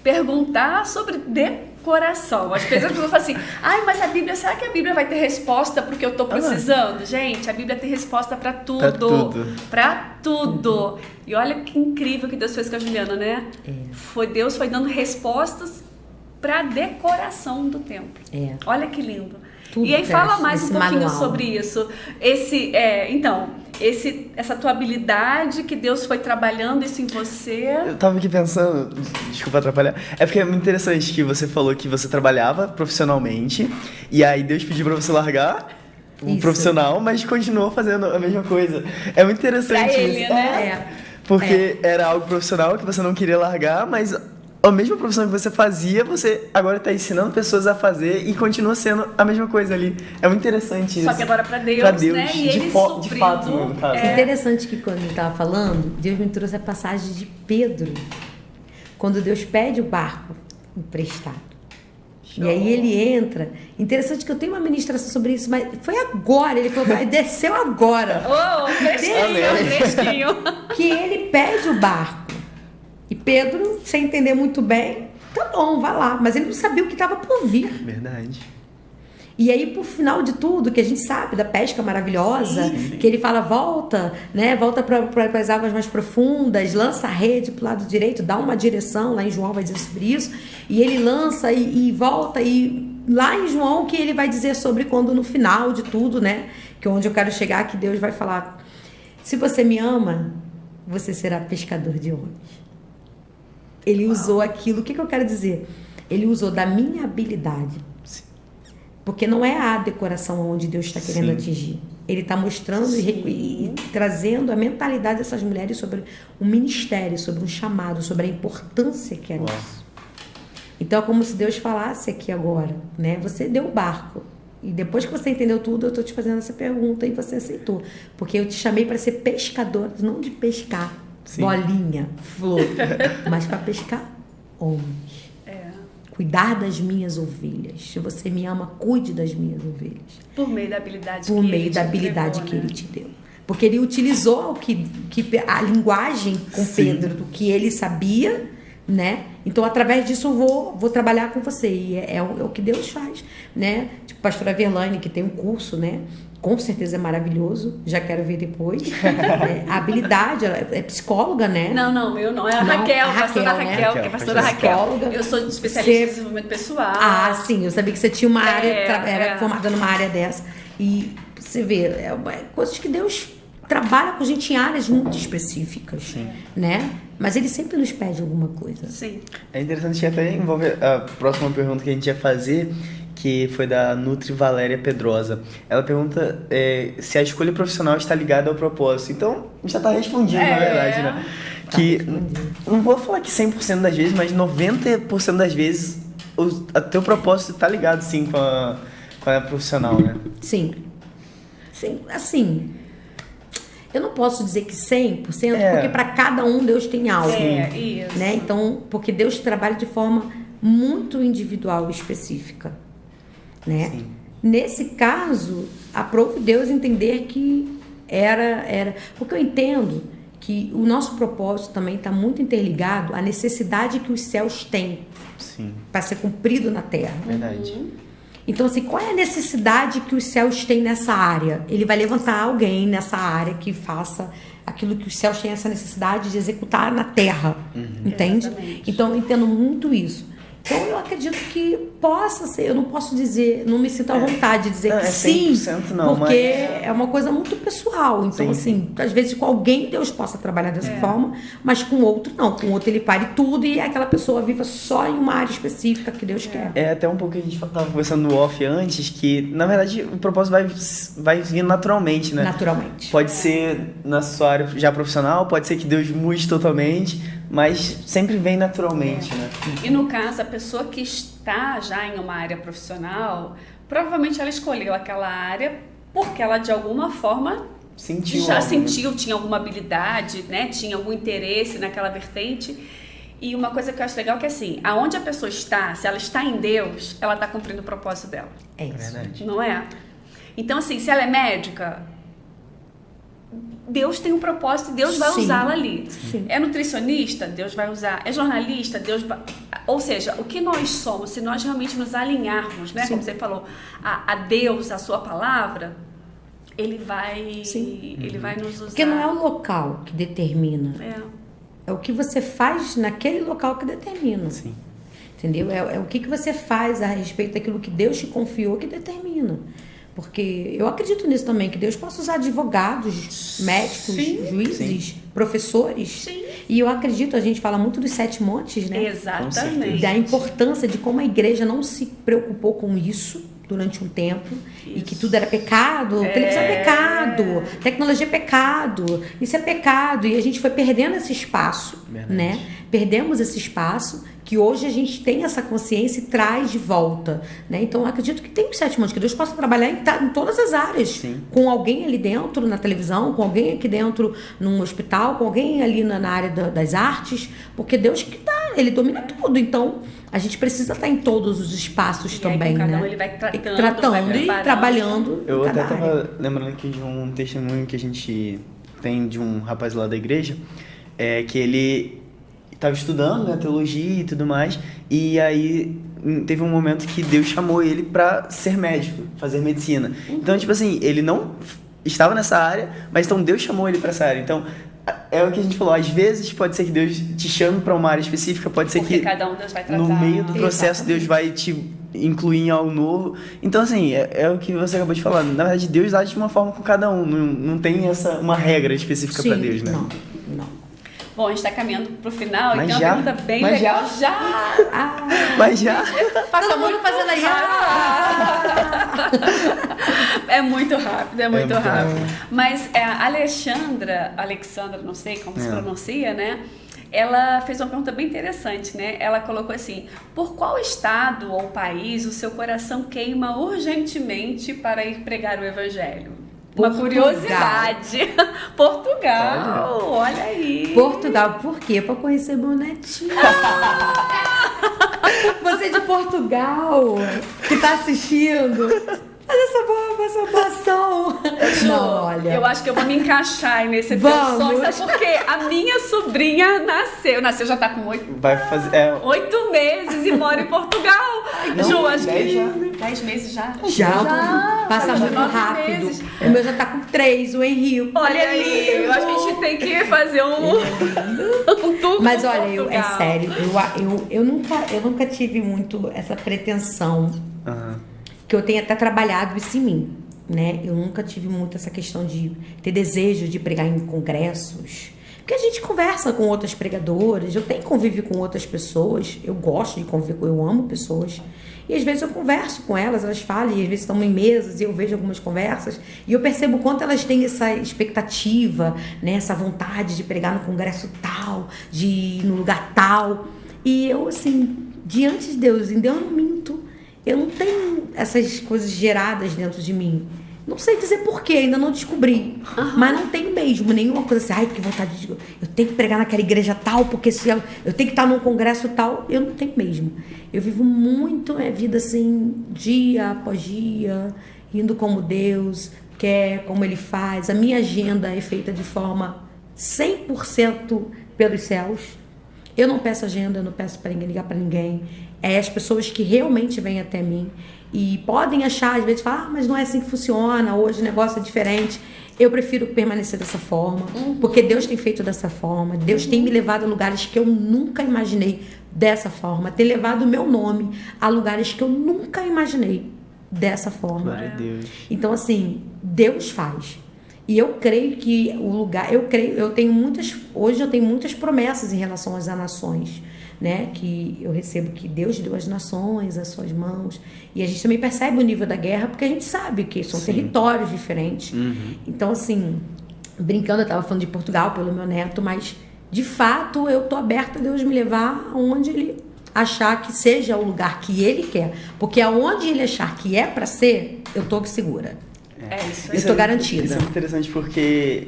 perguntar sobre decoração. Às vezes as pessoas falam assim, mas a Bíblia, será que a Bíblia vai ter resposta pro que eu tô precisando? Gente, a Bíblia tem resposta pra tudo. Pra tudo. E olha que incrível que Deus fez com a Juliana, né? Deus foi dando respostas pra decoração do templo. Olha que lindo. Tudo. E aí fala mais um pouquinho sobre isso. Essa tua habilidade que Deus foi trabalhando isso em você. Eu tava aqui pensando, desculpa atrapalhar, é porque é muito interessante que você falou que você trabalhava profissionalmente e aí Deus pediu pra você largar o profissional, mas continuou fazendo a mesma coisa. É muito interessante pra ele, isso. Né? Porque era algo profissional que você não queria largar, mas a mesma profissão que você fazia, você agora está ensinando pessoas a fazer e continua sendo a mesma coisa ali. É muito interessante isso. Só que agora para Deus, né? E ele de fato, no caso. É interessante que quando ele estava falando, Deus me trouxe a passagem de Pedro. quando Deus pede o barco emprestado. E aí ele entra. Interessante que eu tenho uma ministração sobre isso, mas foi agora. Ele falou, desceu agora. Fresquinho. Que ele pede o barco. E Pedro, sem entender muito bem, tá bom, vai lá. Mas ele não sabia o que estava por vir. Verdade. E aí, por final de tudo, que a gente sabe da pesca maravilhosa, que ele fala, volta, né? Volta para as águas mais profundas, lança a rede para o lado direito, dá uma direção, lá em João vai dizer sobre isso, e ele lança e volta, e lá em João que ele vai dizer sobre quando no final de tudo, né? Que é onde eu quero chegar, que Deus vai falar, se você me ama, você será pescador de homens. Ele usou aquilo, o que eu quero dizer? Ele usou da minha habilidade. Porque não é a decoração onde Deus está querendo atingir. Ele está mostrando e trazendo a mentalidade dessas mulheres sobre um ministério, sobre um chamado, sobre a importância que é isso. Então é como se Deus falasse aqui agora, né? Você deu o barco. E depois que você entendeu tudo, eu estou te fazendo essa pergunta e você aceitou. Porque eu te chamei para ser pescador, não de pescar bolinha, flor, mas para pescar homens. Cuidar das minhas ovelhas. Se você me ama, cuide das minhas ovelhas. Por meio da habilidade que ele te deu. Porque ele utilizou a linguagem com Pedro, do que ele sabia, né? Então, através disso, eu vou trabalhar com você. E é o que Deus faz, né? Tipo, a pastora Verlaine, que tem um curso, né? Com certeza é maravilhoso, já quero ver depois. A habilidade, ela é psicóloga, né? Não, eu não. É a Raquel, a pastora Raquel, que é a pastora Raquel. Eu sou especialista em desenvolvimento pessoal. Ah, sim, eu sabia que você tinha uma área, era formada numa área dessa. E você vê, coisas que Deus trabalha com a gente em áreas muito específicas, né? Mas ele sempre nos pede alguma coisa. Sim. É interessante que até envolve a próxima pergunta que a gente ia fazer, que foi da Nutri Valéria Pedrosa. Ela pergunta se a escolha profissional está ligada ao propósito. Então, já está respondido, na verdade, né? Que, não vou falar que 100% das vezes, mas 90% das vezes o teu propósito está ligado, sim, com a profissional, né? Sim. Sim, assim... Eu não posso dizer que 100%, porque para cada um Deus tem algo. Isso. Né? Então, porque Deus trabalha de forma muito individual e específica. Né? Sim. Nesse caso, aprove Deus entender que era... Porque eu entendo que o nosso propósito também está muito interligado à necessidade que os céus têm para ser cumprido na terra. Verdade. Então, assim, qual é a necessidade que os céus têm nessa área? Ele vai levantar alguém nessa área que faça aquilo que os céus têm essa necessidade de executar na terra. Entende? Exatamente. Então, eu entendo muito isso. Então, eu acredito que possa ser, eu não posso dizer, não me sinto à vontade de dizer que sim, não, porque mas... é uma coisa muito pessoal. Então, assim, às vezes com alguém Deus possa trabalhar dessa forma, mas com outro não. Com outro ele pare tudo e aquela pessoa viva só em uma área específica que Deus quer. É até um pouco que a gente estava conversando no off antes, que, na verdade, o propósito vai vir naturalmente, né? Naturalmente. Pode ser na sua área já profissional, pode ser que Deus mude totalmente, mas sempre vem naturalmente, né? E no caso, a pessoa que está já em uma área profissional, provavelmente ela escolheu aquela área porque ela de alguma forma sentiu, tinha alguma habilidade, né? Tinha algum interesse naquela vertente. E uma coisa que eu acho legal é que assim, aonde a pessoa está, se ela está em Deus, ela está cumprindo o propósito dela. É isso. Verdade. Não é? Então assim, se ela é médica, Deus tem um propósito e Deus vai usá-la ali. Sim. É nutricionista? Deus vai usar. É jornalista? Deus vai... Ou seja, o que nós somos, se nós realmente nos alinharmos, né? Como você falou, a Deus, a sua palavra, Ele vai nos usar. Porque não é o local que determina. É o que você faz naquele local que determina. Sim. Entendeu? É o que você faz a respeito daquilo que Deus te confiou que determina. Porque eu acredito nisso também, que Deus possa usar advogados, médicos, juízes, professores. Sim. E eu acredito, a gente fala muito dos 7 montes, né? Exatamente. Da importância de como a igreja não se preocupou com isso durante um tempo e que tudo era pecado, televisão é pecado, tecnologia é pecado, isso é pecado, e a gente foi perdendo esse espaço, né? Perdemos esse espaço que hoje a gente tem essa consciência e traz de volta, né? Então eu acredito que tem um sétimo ano, que Deus possa trabalhar em todas as áreas. Sim. Com alguém ali dentro na televisão, com alguém aqui dentro num hospital, com alguém ali na área das artes, porque Deus que dá, Ele domina tudo. Então a gente precisa estar em todos os espaços também, cada né? Ele vai tratando e trabalhando. Eu até estava lembrando aqui de um testemunho que a gente tem de um rapaz lá da igreja, que ele estava estudando, né, teologia e tudo mais, e aí teve um momento que Deus chamou ele para ser médico, fazer medicina. Então, tipo assim, ele não estava nessa área, mas então Deus chamou ele para essa área. Então, é o que a gente falou, às vezes pode ser que Deus te chame para uma área específica, pode ser que cada um Deus vai tratar. No meio do processo Deus vai te incluir em algo novo. Então, assim, é o que você acabou de falar. Na verdade, Deus age de uma forma com cada um, não tem uma regra específica para Deus, né? Não. Bom, a gente está caminhando para o final, mas então já? É uma pergunta bem legal. Mas já? Passa muito fazendo aí. É muito rápido, é muito rápido. Mas a Alexandra, não sei como se pronuncia, né? Ela fez uma pergunta bem interessante, né? Ela colocou assim: por qual estado ou país o seu coração queima urgentemente para ir pregar o evangelho? Uma curiosidade. Portugal, olha aí. Portugal, por quê? Para conhecer meu netinho. Você de Portugal, que tá assistindo, faz essa boa ação. Não, olha. Eu acho que eu vou me encaixar aí nesse teu sonho. Sabe por quê? A minha sobrinha nasceu, já tá com 8 meses e mora em Portugal. Ju, acho que 10 meses já. Já. Passa muito rápido. Meses. O meu já tá com 3, o Henrique. Olha ali, eu acho que a gente tem que fazer um tour. Mas olha, é sério, eu nunca tive muito essa pretensão. Que eu tenho até trabalhado isso em mim, né? Eu nunca tive muito essa questão de ter desejo de pregar em congressos. Porque a gente conversa com outras pregadoras, eu tenho convívio com outras pessoas, eu gosto de conviver eu amo pessoas. E às vezes eu converso com elas falam, e às vezes estão em mesas e eu vejo algumas conversas e eu percebo o quanto elas têm essa expectativa, né? Essa vontade de pregar no congresso tal, de ir no lugar tal. E eu, assim, diante de Deus, em Deus eu não minto. Eu não tenho essas coisas geradas dentro de mim. Não sei dizer porquê, ainda não descobri. Mas não tenho mesmo nenhuma coisa assim, que vontade de... Eu tenho que pregar naquela igreja tal, porque se eu tenho que estar num congresso tal. Eu não tenho mesmo. Eu vivo muito minha vida assim, dia após dia, indo como Deus quer, como Ele faz. A minha agenda é feita de forma 100% pelos céus. Eu não peço agenda, eu não peço para ninguém ligar para ninguém. É as pessoas que realmente vêm até mim e podem achar, às vezes, falar, mas não é assim que funciona, hoje o negócio é diferente. Eu prefiro permanecer dessa forma, porque Deus tem feito dessa forma. Deus tem me levado a lugares que eu nunca imaginei dessa forma. Tem levado o meu nome a lugares que eu nunca imaginei dessa forma. Glória a Deus. Então, assim, Deus faz. E eu creio que hoje eu tenho muitas promessas em relação às nações, né? Que eu recebo que Deus deu às nações, às suas mãos. E a gente também percebe o nível da guerra, porque a gente sabe que são territórios diferentes. Então, assim, brincando, eu estava falando de Portugal pelo meu neto, mas, de fato, eu tô aberta a Deus me levar aonde Ele achar que seja o lugar que Ele quer. Porque aonde Ele achar que é para ser, eu tô segura. Eu estou garantida. Isso é muito interessante porque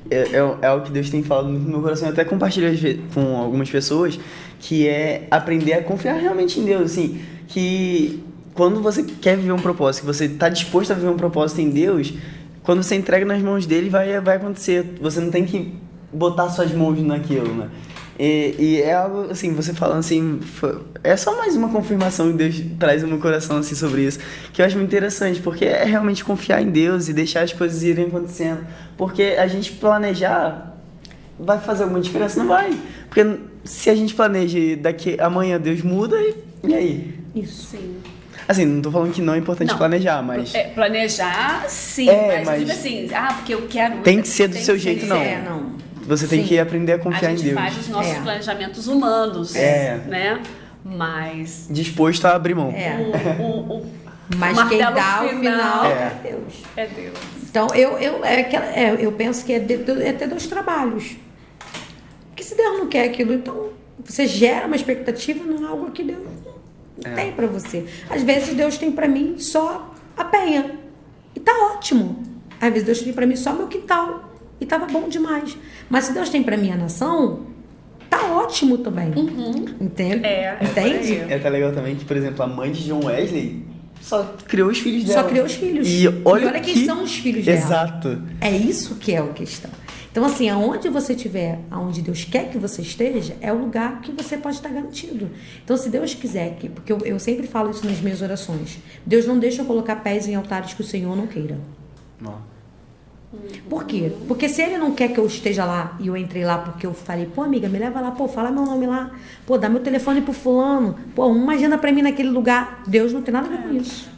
é algo que Deus tem falado muito no meu coração. Eu até compartilho com algumas pessoas, que é aprender a confiar realmente em Deus. Assim, que quando você quer viver um propósito, que você está disposto a viver um propósito em Deus, quando você entrega nas mãos dele, vai acontecer. Você não tem que botar suas mãos naquilo, né? E é algo, assim, você falando assim, é só mais uma confirmação que Deus traz no meu coração, assim, sobre isso, que eu acho muito interessante, porque é realmente confiar em Deus e deixar as coisas irem acontecendo, porque a gente planejar vai fazer alguma diferença? Não vai, porque se a gente planeja e daqui amanhã Deus muda, e aí? Isso. Sim. Assim, não tô falando que não é importante planejar, mas... planejar, sim, mas tipo assim, porque eu quero... Tem que ser do seu jeito, não. Você tem que aprender a confiar em Deus. A gente faz os nossos planejamentos humanos, né? Mas... disposto a abrir mão. Mas quem dá o final é Deus. É Deus. Então, eu penso que é ter 2 trabalhos. Porque se Deus não quer aquilo, então você gera uma expectativa em algo que Deus não tem pra você. Às vezes Deus tem pra mim só a penha. E tá ótimo. Às vezes Deus tem pra mim só meu quintal. E tava bom demais. Mas se Deus tem pra mim a nação, tá ótimo também. Entende? Entende? É até legal também que, por exemplo, a mãe de John Wesley só criou os filhos dela. Só criou os filhos. E olha quem são os filhos dela. Exato. É isso que é a questão. Então, assim, aonde você estiver, aonde Deus quer que você esteja, é o lugar que você pode estar garantido. Então, se Deus quiser, porque eu sempre falo isso nas minhas orações, Deus não deixa eu colocar pés em altares que o Senhor não queira. Por quê? Porque se Ele não quer que eu esteja lá e eu entrei lá porque eu falei, pô, amiga, me leva lá, pô, fala meu nome lá, pô, dá meu telefone pro fulano, pô, uma agenda pra mim naquele lugar. Deus não tem nada a ver com isso.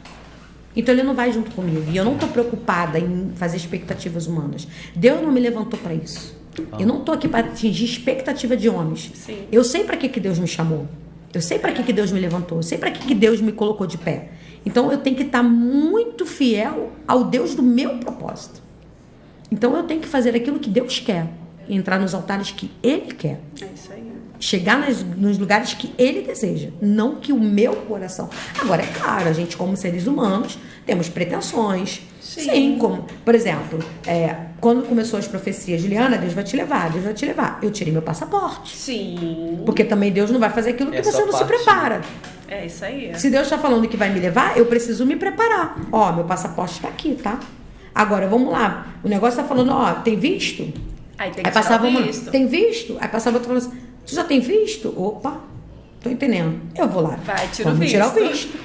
Então Ele não vai junto comigo. E eu não estou preocupada em fazer expectativas humanas. Deus não me levantou para isso. Eu não estou aqui para atingir expectativa de homens. Sim. Eu sei para que Deus me chamou. Eu sei para que Deus me levantou. Eu sei para que Deus me colocou de pé. Então eu tenho que estar muito fiel ao Deus do meu propósito. Então eu tenho que fazer aquilo que Deus quer. E entrar nos altares que Ele quer. É isso aí. Chegar nos lugares que Ele deseja, não que o meu coração. Agora, é claro, a gente como seres humanos temos pretensões. Sim, como, por exemplo, quando começou as profecias, Juliana, Deus vai te levar, Deus vai te levar. Eu tirei meu passaporte. Sim. Porque também Deus não vai fazer aquilo que você não se prepara. É isso aí. Se Deus está falando que vai me levar, eu preciso me preparar. Ó, meu passaporte está aqui, tá? Agora, vamos lá. O negócio está falando, ó, tem visto? Aí tem que passava tirar o visto. Tem visto? Aí passava outra falando assim, você já tem visto? Opa, tô entendendo. Eu vou lá. Vai, tira o Vamos visto. tirar o visto.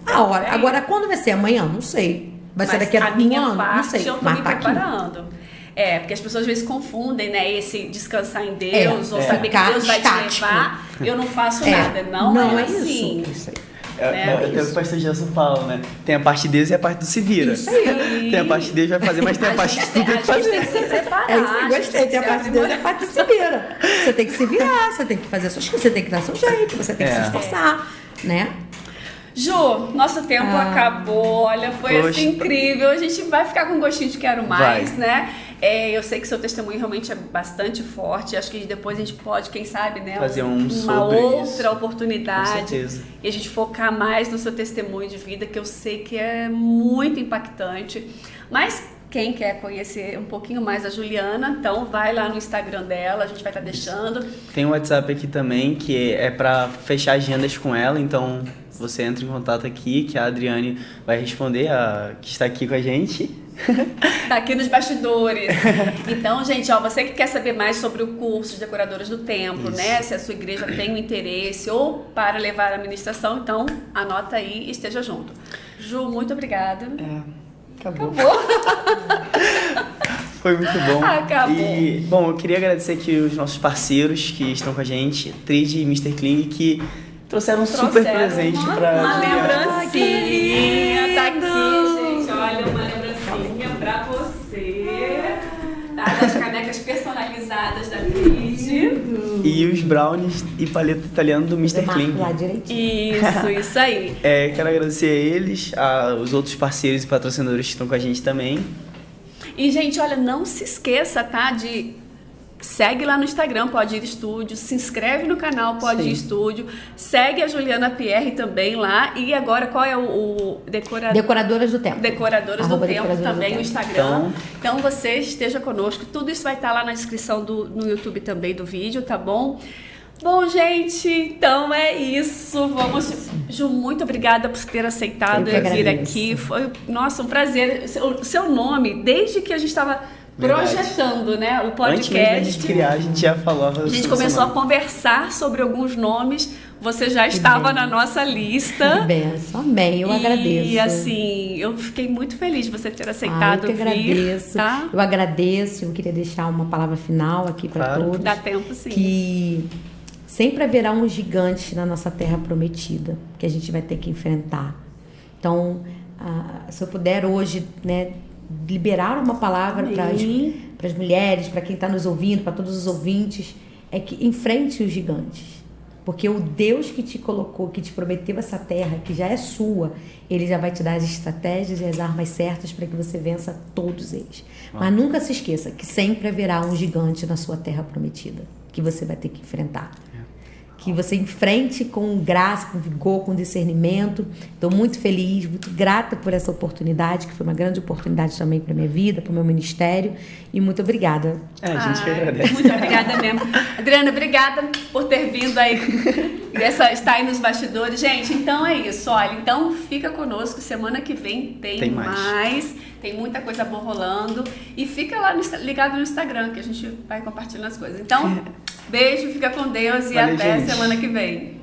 A hora. Agora, quando vai ser amanhã? Não sei. Vai ser daqui a um ano? Não sei. Eu tô Mas me tá preparando. aqui. Porque as pessoas às vezes confundem, né? Esse descansar em Deus, ou saber que Ficar Deus vai estático. te levar. Eu não faço nada. Não é assim. Isso aí. Até o pastor Gelson fala, né? Tem a parte de Deus e a parte do se vira. Isso aí. Tem a parte de Deus vai fazer, mas tem a parte de tu tem que fazer. A gente tem que se preparar. É isso aí, gostei. Tem a parte de Deus e a parte de se vira. Você tem que se virar, você tem que fazer suas coisas, você tem que dar seu jeito, você tem que se esforçar, né? Ju, nosso tempo acabou. Olha, foi assim incrível. A gente vai ficar com gostinho de quero mais, né? Eu sei que seu testemunho realmente é bastante forte. Acho que depois a gente pode, quem sabe, né? Fazer uma outra oportunidade. Com certeza. E a gente focar mais no seu testemunho de vida, que eu sei que é muito impactante. Mas quem quer conhecer um pouquinho mais a Juliana, então vai lá no Instagram dela, a gente vai estar deixando. Tem um WhatsApp aqui também, que é para fechar agendas com ela, então você entra em contato aqui, que a Adriane vai responder, que está aqui com a gente. Tá aqui nos bastidores. Então, gente, você que quer saber mais sobre o curso de decoradores do templo, né? Se a sua igreja tem um interesse ou para levar a administração, então anota aí e esteja junto. Ju, muito obrigada. Acabou. Foi muito bom. Acabou. E, bom, eu queria agradecer aqui os nossos parceiros que estão com a gente, Trid e Mr. Kling, que trouxeram um super presente pra uma Juliana. lembrancinha. Tá aqui, gente. Olha, uma lembrancinha pra você. Tá? Das canecas personalizadas da Trid. E os brownies e paleta italiana do Mr. Kling. Lá direitinho. Isso aí. Quero agradecer a eles, os outros parceiros e patrocinadores que estão com a gente também. E, gente, olha, não se esqueça, tá? Segue lá no Instagram, Pode Ir Estúdio, se inscreve no canal Pode Ir Estúdio, segue a Juliana Pierre também lá, e agora qual é o Decoradoras do Tempo. Decoradoras do Tempo também no Instagram. Então você esteja conosco, tudo isso vai estar lá na descrição no YouTube também do vídeo, tá bom? Bom, gente, então é isso. Ju, muito obrigada por ter aceitado vir aqui. Foi, nossa, um prazer. O seu nome, desde que a gente estava projetando, né, o podcast. Antes mesmo de gente criar, a gente já falava. A gente começou a conversar sobre alguns nomes. Você já estava na nossa lista. Que benção, amém, eu agradeço. E assim, eu fiquei muito feliz de você ter aceitado eu que agradeço. Tá? Eu agradeço, eu queria deixar uma palavra final aqui para todos. Dá tempo, sim. Que sempre haverá um gigante na nossa terra prometida, que a gente vai ter que enfrentar. Então, se eu puder hoje, né, liberar uma palavra para as mulheres, para quem está nos ouvindo, para todos os ouvintes, é que enfrente os gigantes. Porque o Deus que te colocou, que te prometeu essa terra, que já é sua, ele já vai te dar as estratégias e as armas certas para que você vença todos eles. Mas nunca se esqueça que sempre haverá um gigante na sua terra prometida, que você vai ter que enfrentar. Que você enfrente com graça, com vigor, com discernimento. Estou muito feliz, muito grata por essa oportunidade, que foi uma grande oportunidade também para minha vida, para o meu ministério. E muito obrigada. A gente que agradece. Muito obrigada mesmo. Adriana, obrigada por ter vindo aí, estar aí nos bastidores. Gente, então é isso. Olha, então fica conosco. Semana que vem tem mais. Tem muita coisa boa rolando. E fica lá ligado no Instagram, que a gente vai compartilhando as coisas. Então, beijo, fica com Deus e até semana que vem.